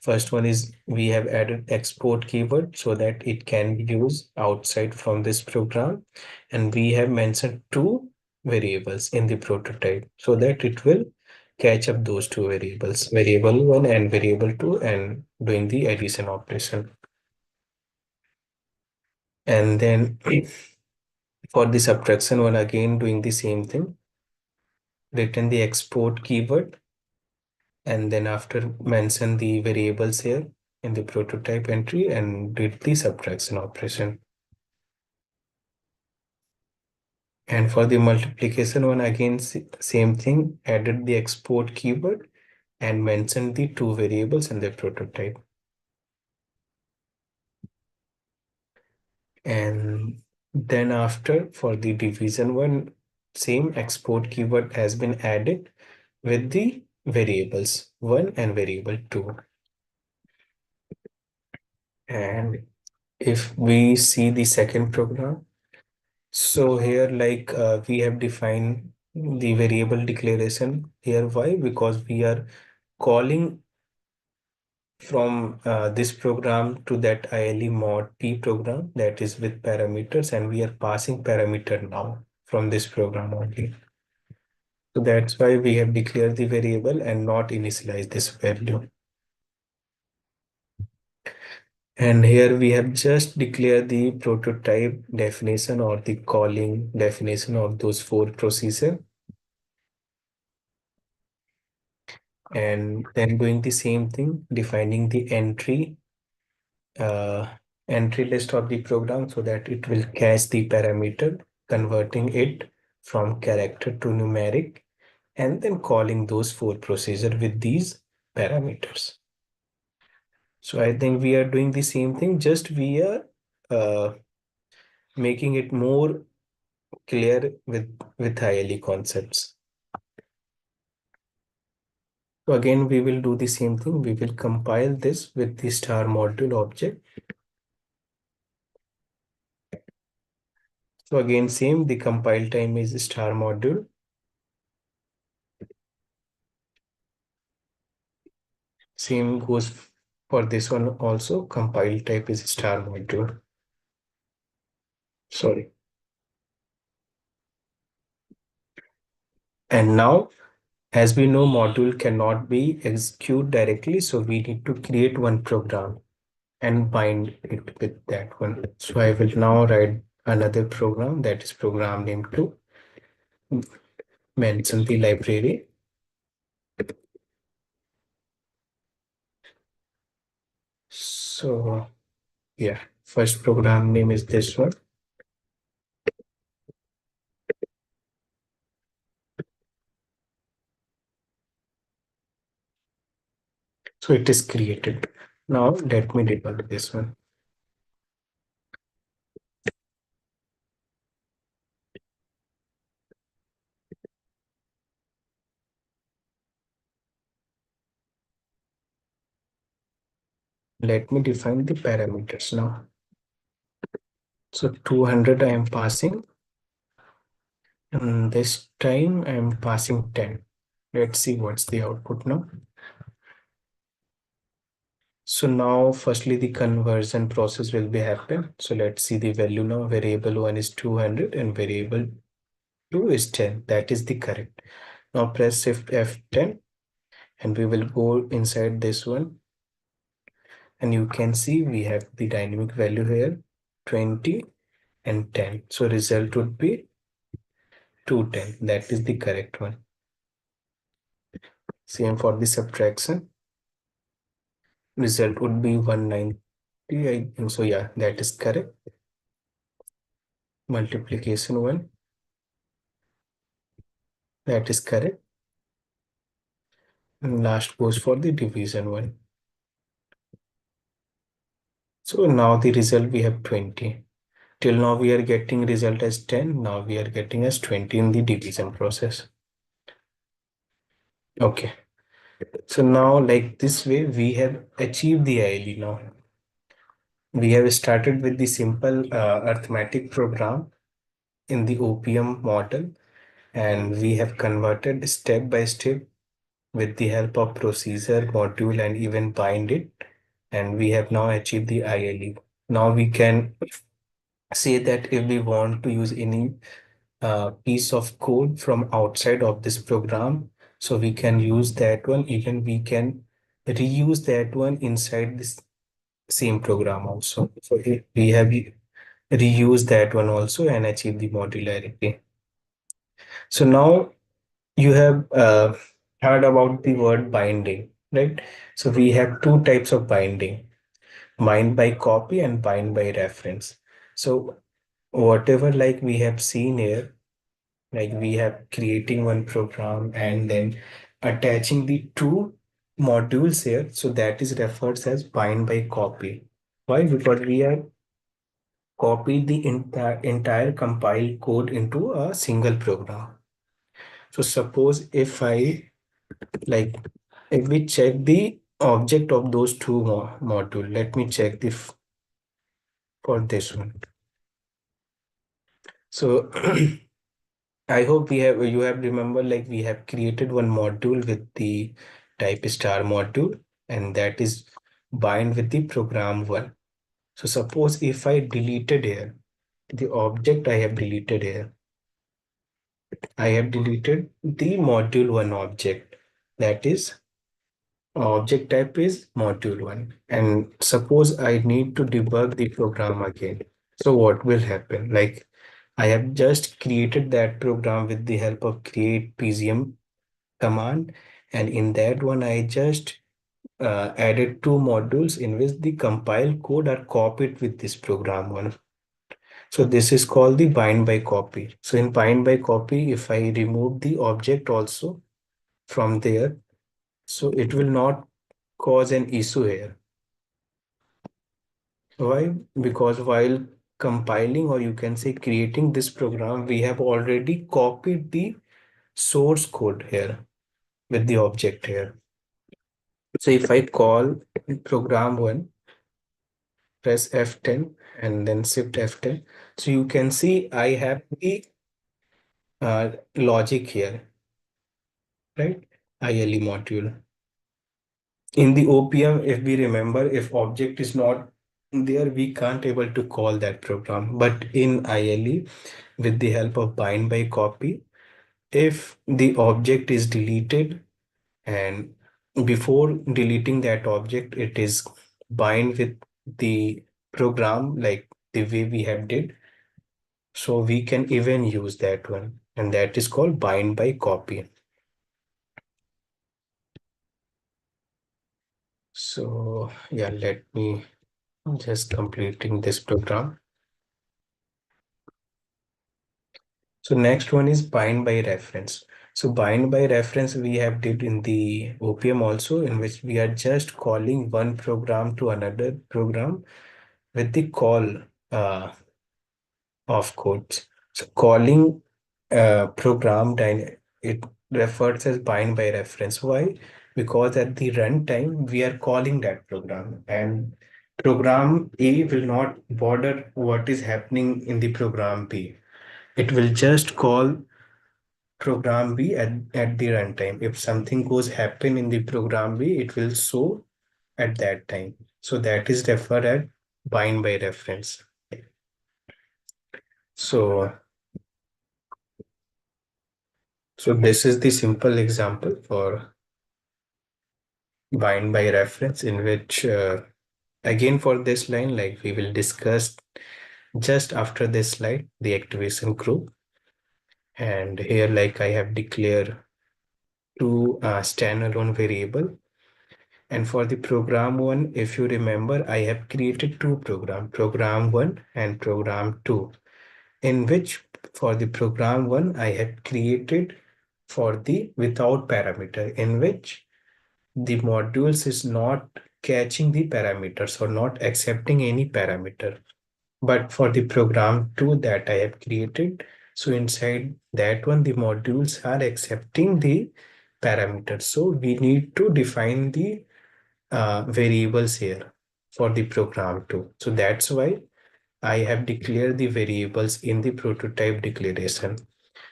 First one is we have added export keyword so that it can be used outside from this program. And we have mentioned two variables in the prototype so that it will catch up those two variables, variable one and variable two, and doing the addition operation. And then for the subtraction one, again doing the same thing, written the export keyword, and then after mention the variables here in the prototype entry and did the subtraction operation. And for the multiplication one, again same thing, added the export keyword and mentioned the two variables in the prototype. And then after for the division one, same export keyword has been added with the variables 1 and variable 2. And if we see the second program, so here we have defined the variable declaration here. Why? Because we are calling from this program to that ILE mod P program that is with parameters, and we are passing parameter now from this program only. So that's why we have declared the variable and not initialize this value. And here we have just declared the prototype definition or the calling definition of those four procedures, and then doing the same thing, defining the uh, entry list of the program so that it will catch the parameter, converting it from character to numeric, and then calling those four procedures with these parameters. So I think we are doing the same thing, just we are uh, making it more clear with ILE concepts. So again, we will do the same thing. We will compile this with the star module object. So again, same, the compile time is star module. Same goes for this one also. Compile type is star module. Sorry. And now, as we know, module cannot be executed directly, so we need to create one program and bind it with that one. So I will now write another program, that is program name 2. Mention the library. So yeah, first program name is this one. So it is created. Now let me debug this one. Let me define the parameters now. So 200 I am passing, and this time I am passing 10. Let's see what's the output now. So now firstly the conversion process will be happen. So let's see the value now. Variable 1 is 200 and variable 2 is 10. That is the correct. Now press shift F10 and we will go inside this one, and you can see we have the dynamic value here 20 and 10. So result would be 210. That is the correct one. Same for the subtraction. Result would be 190. I think so. Yeah, that is correct. Multiplication 1. That is correct. And last goes for the division 1. So now the result we have 20. Till now we are getting result as 10. Now we are getting as 20 in the division process. Okay. So now like this way we have achieved the ILE now. We have started with the simple arithmetic program in the OPM model, and we have converted step by step with the help of procedure, module, and even bind it. And we have now achieved the ILE. Now we can say that if we want to use any piece of code from outside of this program, so we can use that one. Even we can reuse that one inside this same program also. So we have reused that one also and achieve the modularity. So now you have heard about the word binding, right? So we have two types of binding: bind by copy and bind by reference. So whatever like we have seen here, like we have creating one program and then attaching the two modules here. So that is referred as bind by copy. Why? Because we have copied the entire compiled code into a single program. So suppose if I like, if we check the object of those two module, let me check the for this one. So I hope you have remember, like we have created one module with the type star module, and that is bind with the program one. So suppose if I deleted here the object I have deleted here, I have deleted the module one object, that is object type is module one. And suppose I need to debug the program again. So what will happen? Like I have just created that program with the help of create PZM command. And in that one, I just added two modules in which the compile code are copied with this program one. So this is called the bind by copy. So in bind by copy, if I remove the object also from there, so it will not cause an issue here. Why? Because while compiling, or you can say creating this program, we have already copied the source code here with the object here. So if I call program one, press F10 and then shift F10. So you can see I have the logic here, right? ILE module. In the OPM, if we remember, if object is not there, we can't able to call that program. But in ILE, with the help of bind by copy, if the object is deleted and before deleting that object, it is bind with the program like the way we have did. So we can even use that one, and that is called bind by copy. So yeah, let me just completing this program. So next one is bind by reference. So bind by reference we have did in the OPM also, in which we are just calling one program to another program with the call uh, of codes. So calling program it refers as bind by reference. Why? Because at the runtime we are calling that program, and program A will not bother what is happening in the program B. It will just call program B at the runtime. If something goes happen in the program B, it will show at that time. So that is referred as bind by reference. So, so this is the simple example for bind by reference, in which again for this line, like we will discuss just after this slide, the activation group. And here, like I have declared two standalone variable. And for the program one, if you remember, I have created two program one and program two, in which for the program one, I have created for the without parameter, in which the modules is not catching the parameters or not accepting any parameter. But for the program two that I have created, so inside that one, the modules are accepting the parameters. So we need to define the variables here for the program too. So that's why I have declared the variables in the prototype declaration.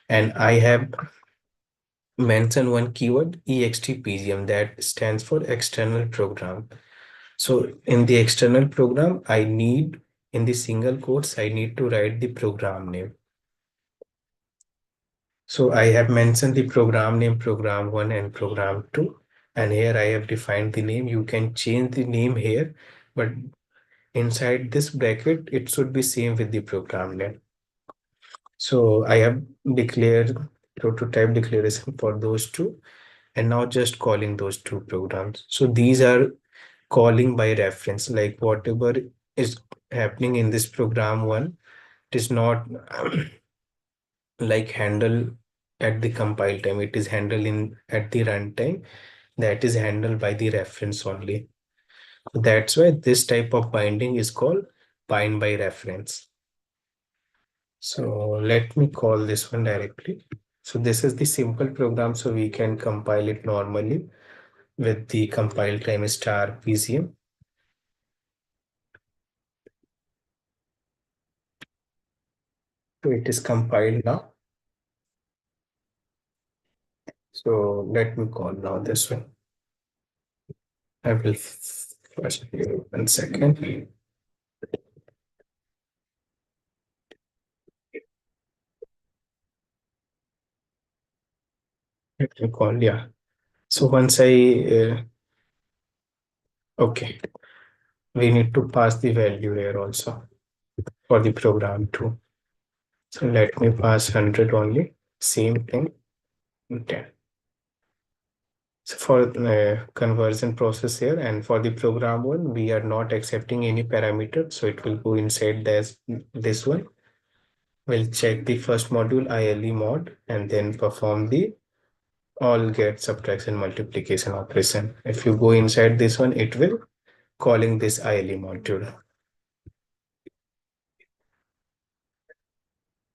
And I have mentioned one keyword extpgm that stands for external program. So in the external program, I need in the single quotes, I need to write the program name. So I have mentioned the program name, program one and program two. And here I have defined the name. You can change the name here, but inside this bracket, it should be same with the program name. So I have declared prototype declaration for those two, and now just calling those two programs. So these are calling by reference, like whatever is happening in this program one, it is not like handle at the compile time. It is handled in at the runtime. That is handled by the reference only. That's why this type of binding is called bind by reference. So let me call this one directly. So this is the simple program, so we can compile it normally with the compile time star PCM. So it is compiled now. So let me call now this one. I will first give 1 second. Let me call, yeah. So once okay, we need to pass the value here also for the program too. So let me pass 100 only, same thing, 10. So for conversion process here and for the program one, we are not accepting any parameter. So it will go inside this one. We'll check the first module ILE mod and then perform the all get subtraction multiplication operation. If you go inside this one, it will calling this ILE module.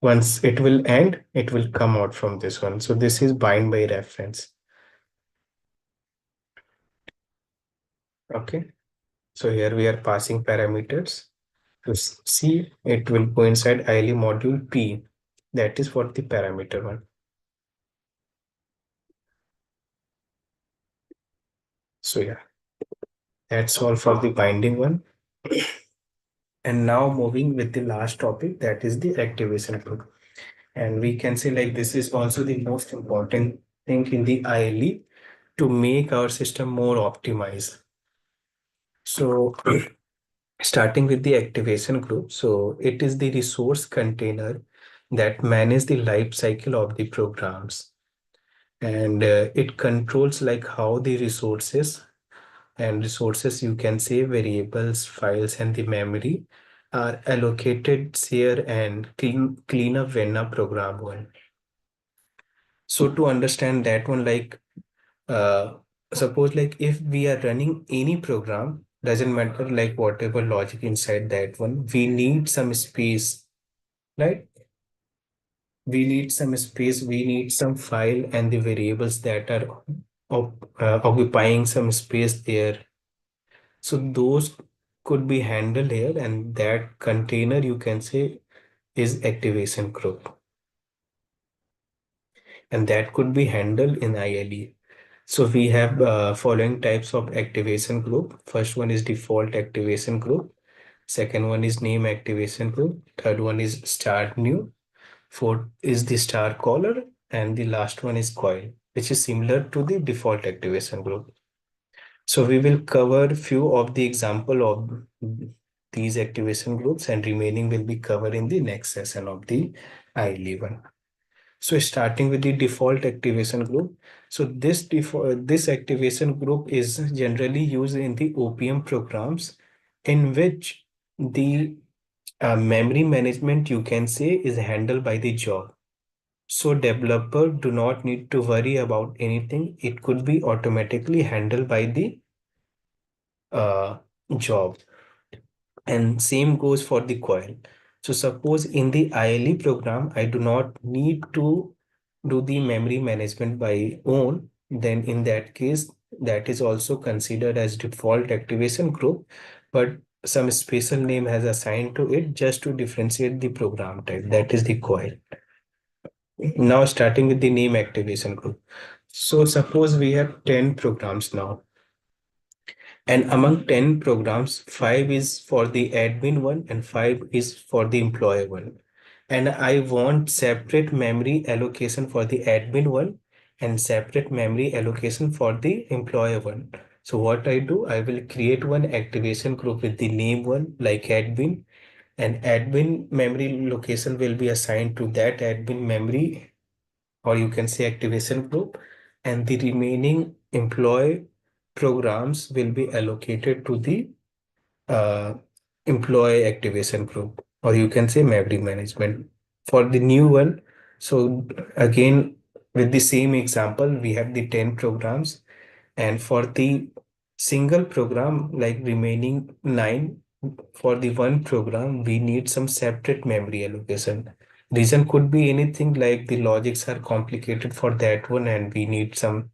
Once it will end, it will come out from this one. So this is bind by reference. Okay. So here we are passing parameters. To see, it will go inside ILE module P. That is for the parameter one. So yeah, that's all for the binding one. And now moving with the last topic, that is the activation group. And we can say like this is also the most important thing in the ILE to make our system more optimized. So starting with the activation group. So it is the resource container that manages the life cycle of the programs. And it controls like how the resources you can say variables, files, and the memory are allocated, share, and clean up when a program one. So to understand that one, like uh, suppose like if we are running any program, doesn't matter like whatever logic inside that one, we need some space, right? We need some file and the variables that are occupying some space there. So those could be handled here, and that container you can say is activation group, and that could be handled in ILE. So we have following types of activation group. First one is default activation group. Second one is name activation group. Third one is start new. Fourth is the star caller. And the last one is coil, which is similar to the default activation group. So we will cover few of the example of these activation groups and remaining will be covered in the next session of the ILE one. So starting with the default activation group. So this activation group is generally used in the OPM programs in which the memory management you can say is handled by the job. So developer do not need to worry about anything. It could be automatically handled by the uh, job. And same goes for the coil. So suppose in the ILE program, I do not need to do the memory management by own, then in that case, that is also considered as default activation group, but some special name has assigned to it just to differentiate the program type. That is the coil. Now starting with the name activation group. So suppose we have 10 programs now. And among 10 programs, 5 is for the admin one and 5 is for the employee one. And I want separate memory allocation for the admin one and separate memory allocation for the employee one. So what I do, I will create one activation group with the name one like admin, and admin memory location will be assigned to that admin memory, or you can say activation group, and the remaining employee programs will be allocated to the uh, employee activation group, or you can say memory management. For the new one, so again, with the same example, we have the 10 programs, and for the single program, like remaining 9, for the one program, we need some separate memory allocation. Reason could be anything like the logics are complicated for that one, and we need some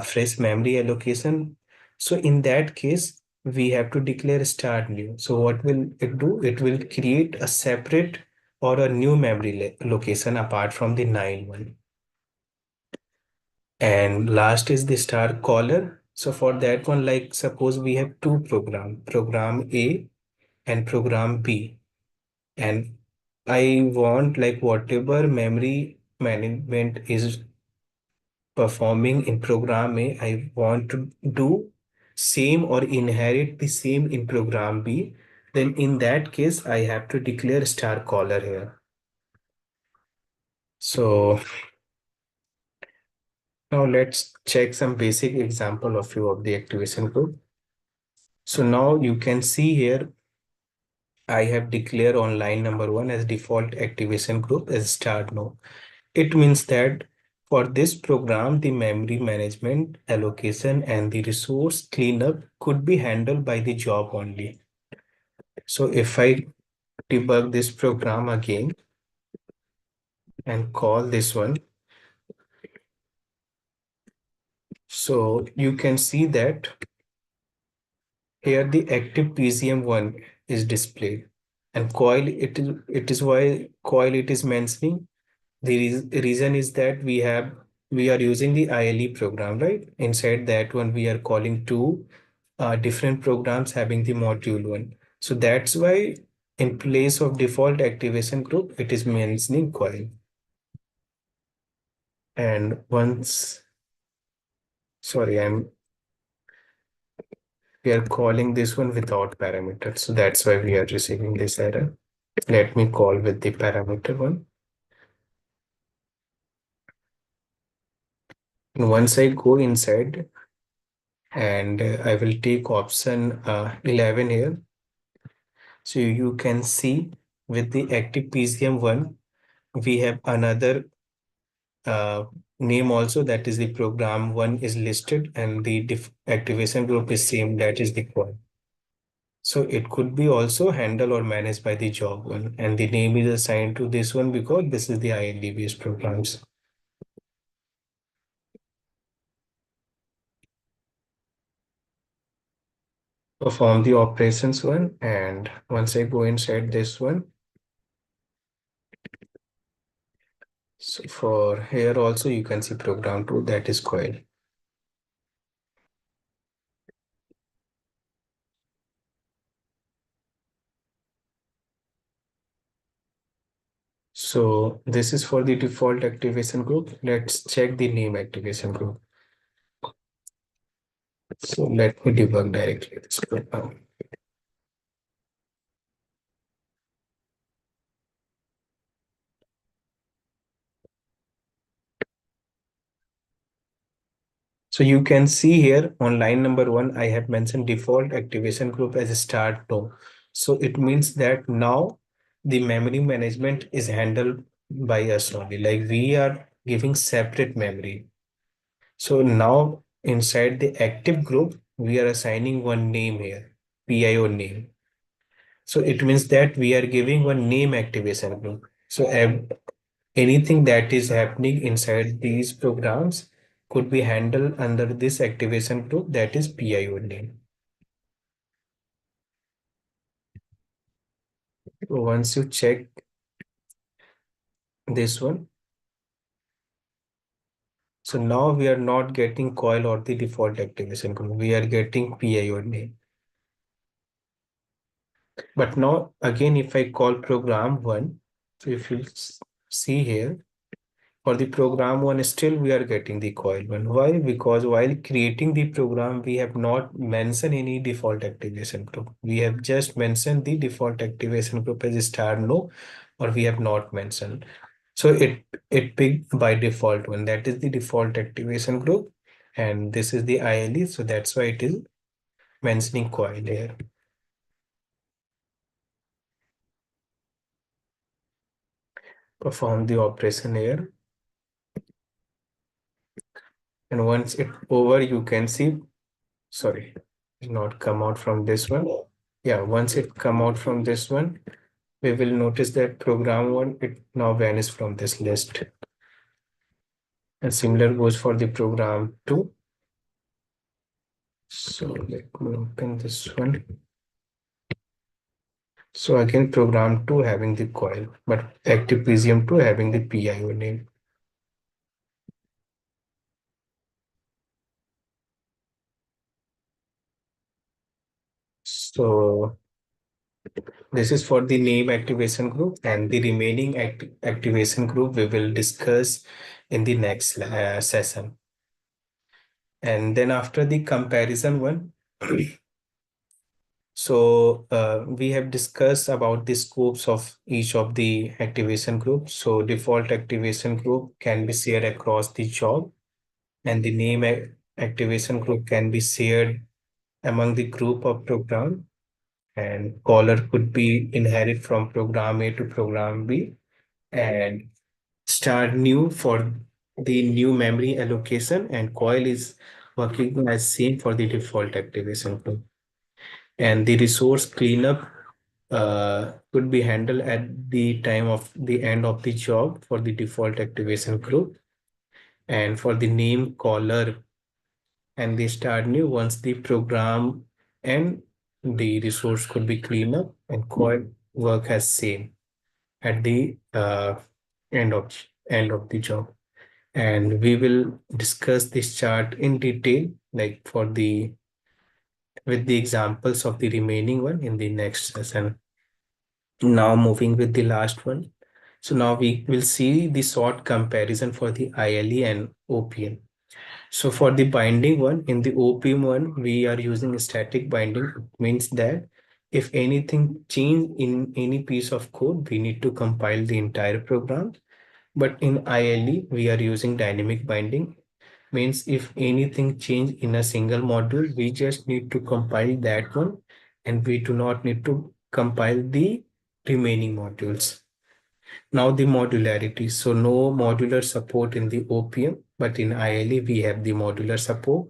fresh memory allocation. So in that case, we have to declare start new. So what will it do? It will create a separate or a new memory location apart from the 9 one. And last is the star caller. So for that one, like suppose we have two program A and program B, and I want like whatever memory management is performing in program A, I want to do same or inherit the same in program B. Then in that case, I have to declare star caller here. So now let's check some basic example of few of the activation group. So now you can see here, I have declared on line number 1 as default activation group as start node. It means that for this program, the memory management, allocation, and the resource cleanup could be handled by the job only. So if I debug this program again and call this one, so you can see that here the active PCM1 is displayed, and coil it is why coil it is mentioning. The reason is that we are using the ILE program, right? Inside that one, we are calling two different programs having the module one. So that's why in place of default activation group, it is mentioning coil. And once, sorry, we are calling this one without parameters. So that's why we are receiving this error. Let me call with the parameter one. And once I go inside and I will take option 11 here. So you can see with the active PCM1, we have another uh, name also, that is the program one is listed, and the activation group is same, that is the quad. So it could be also handled or managed by the job one, and the name is assigned to this one because this is the IND based programs. Perform the operations one, and once I go inside this one, so for here also you can see program two, that is coil. So this is for the default activation group. Let's check the name activation group. So let me debug directly this program. So you can see here on line number 1, I have mentioned default activation group as a start node. So it means that now the memory management is handled by us only. Like we are giving separate memory. So now inside the active group, we are assigning one name here, PIO name. So it means that we are giving one name activation group. So anything that is happening inside these programs could be handled under this activation group, that is PIO name. So once you check this one, so now we are not getting coil or the default activation group. We are getting PIO name. But now again, if I call program one, so if you see here, for the program one, still we are getting the coil one. Why? Because while creating the program, we have not mentioned any default activation group. We have just mentioned the default activation group as a star no, or we have not mentioned. So it picked by default one. That is the default activation group, and this is the ILE. So that's why it is mentioning coil here. Perform the operation here. And once it over, you can see, sorry, not come out from this one. Yeah, once it come out from this one, we will notice that program one, it now vanishes from this list. And similar goes for the program two. So let me open this one. So again, program 2 having the coil, but active PCM 2 having the PIO name. So this is for the name activation group, and the remaining activation group we will discuss in the next session. And then after the comparison one, so we have discussed about the scopes of each of the activation groups. So default activation group can be shared across the job, and the name activation group can be shared among the group of program, and caller could be inherit from program A to program B, and start new for the new memory allocation, and coil is working as same for the default activation group. And the resource cleanup could be handled at the time of the end of the job for the default activation group, and for the name caller and the start new once the program and the resource could be cleaned up, and coil work as same at the end of the job. And we will discuss this chart in detail, like for the with the examples of the remaining one in the next session. Now moving with the last one. So now we will see the short comparison for the ILE and OPM. So for the binding one, in the OPM one, we are using static binding. It means that if anything change in any piece of code, we need to compile the entire program. But in ILE, we are using dynamic binding. Means if anything change in a single module, we just need to compile that one, and we do not need to compile the remaining modules. Now the modularity. So no modular support in the OPM, but in ILE we have the modular support.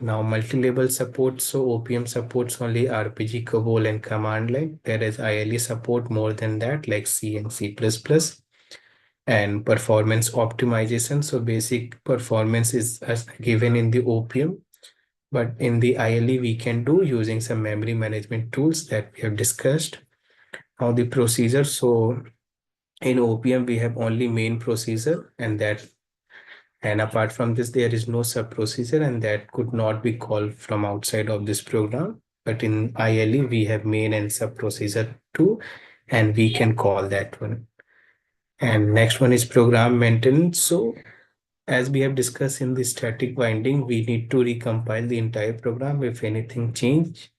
Now multi-level support. So OPM supports only RPG, COBOL, and command line, whereas ILE support more than that, like C and C++. And performance optimization. So basic performance is as given in the OPM, but in the ILE we can do using some memory management tools that we have discussed. Now the procedure. So in OPM, we have only main procedure, and apart from this, there is no sub procedure, and that could not be called from outside of this program. But in ILE, we have main and sub procedure too, and we can call that one. And next one is program maintenance. So as we have discussed in the static binding, we need to recompile the entire program if anything change.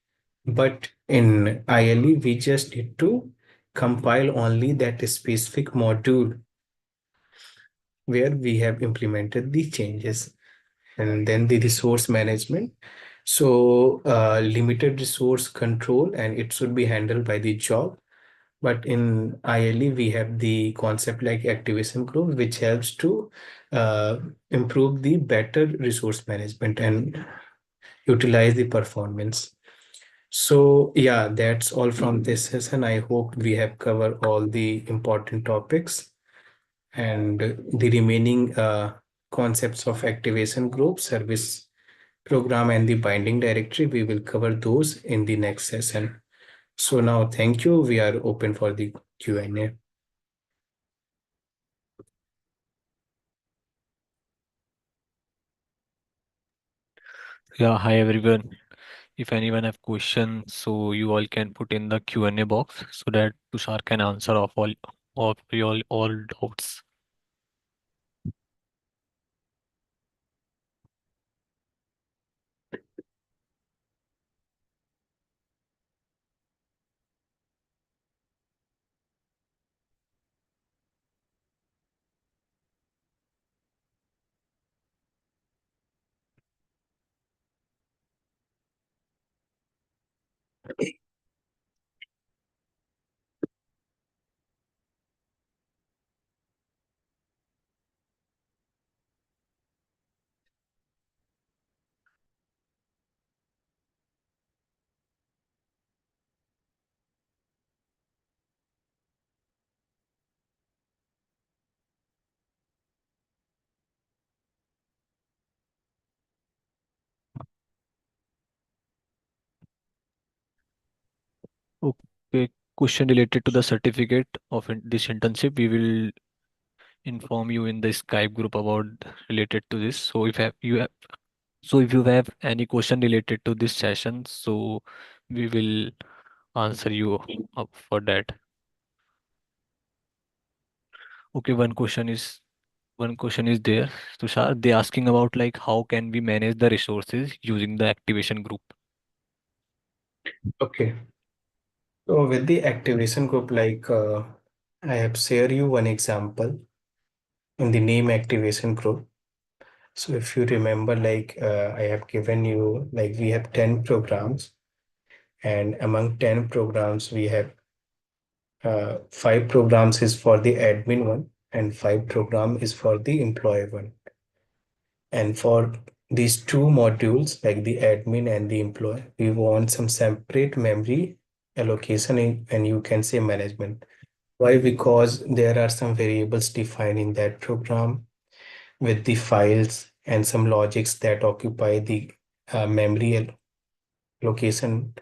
But in ILE, we just need to compile only that specific module where we have implemented the changes. And then the resource management. So limited resource control, and it should be handled by the job. But in ILE, we have the concept like activation group, which helps to uh, improve the better resource management and utilize the performance. So yeah, that's all from this session. I hope we have covered all the important topics, and the remaining concepts of activation group, service program, and the binding directory, we will cover those in the next session. So now, thank you. We are open for the Q&A.
Yeah, hi everyone. If anyone have questions, so you all can put in the Q&A box so that Tushar can answer of your all doubts. Okay, question related to the certificate of this internship. We will inform you in the Skype group about related to this. So if you have any question related to this session, so we will answer you up for that. Okay, one question is there. Tushar, they asking about like how can we manage the resources using the activation group?
Okay. So with the activation group, I have shared you one example in the name activation group. So if you remember, I have given you, like we have 10 programs, and among 10 programs, we have five programs is for the admin one, and five program is for the employee one. And for these two modules, like the admin and the employee, we want some separate memory allocation and you can say management. Why? Because there are some variables defined in that program with the files and some logics that occupy the memory location.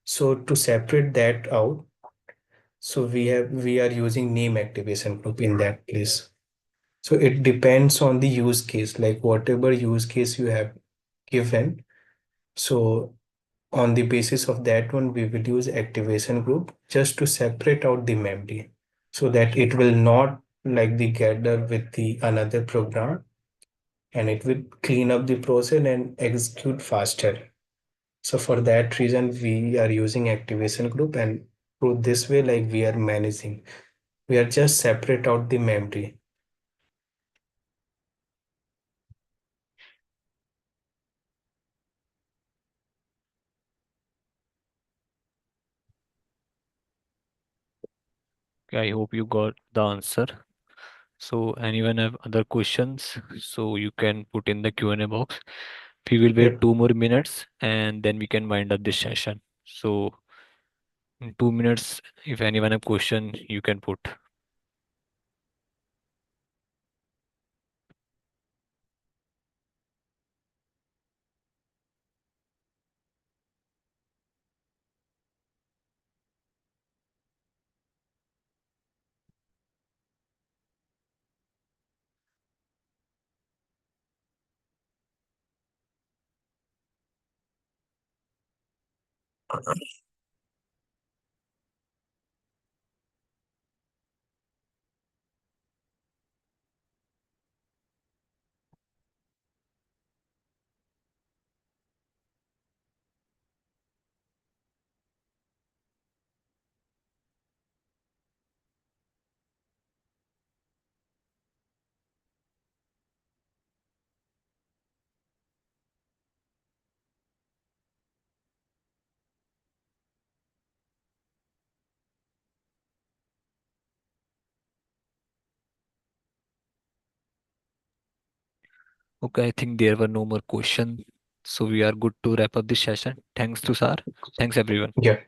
So to separate that out, so we are using name activation group in that place. So it depends on the use case, like whatever use case you have given. So on the basis of that one, we will use activation group just to separate out the memory so that it will not like the gather with the another program, and it will clean up the process and execute faster. So for that reason, we are using activation group, and through this way, like we are managing, we are just separate out the memory.
Okay, I hope you got the answer. So anyone have other questions? So you can put in the Q&A box. We will wait
Yep.
2 more minutes and then we can wind up this session. So in 2 minutes, if anyone have question, you can put. Okay, I think there were no more questions. So we are good to wrap up this session. Thanks to Sir. Thanks everyone.
Yeah.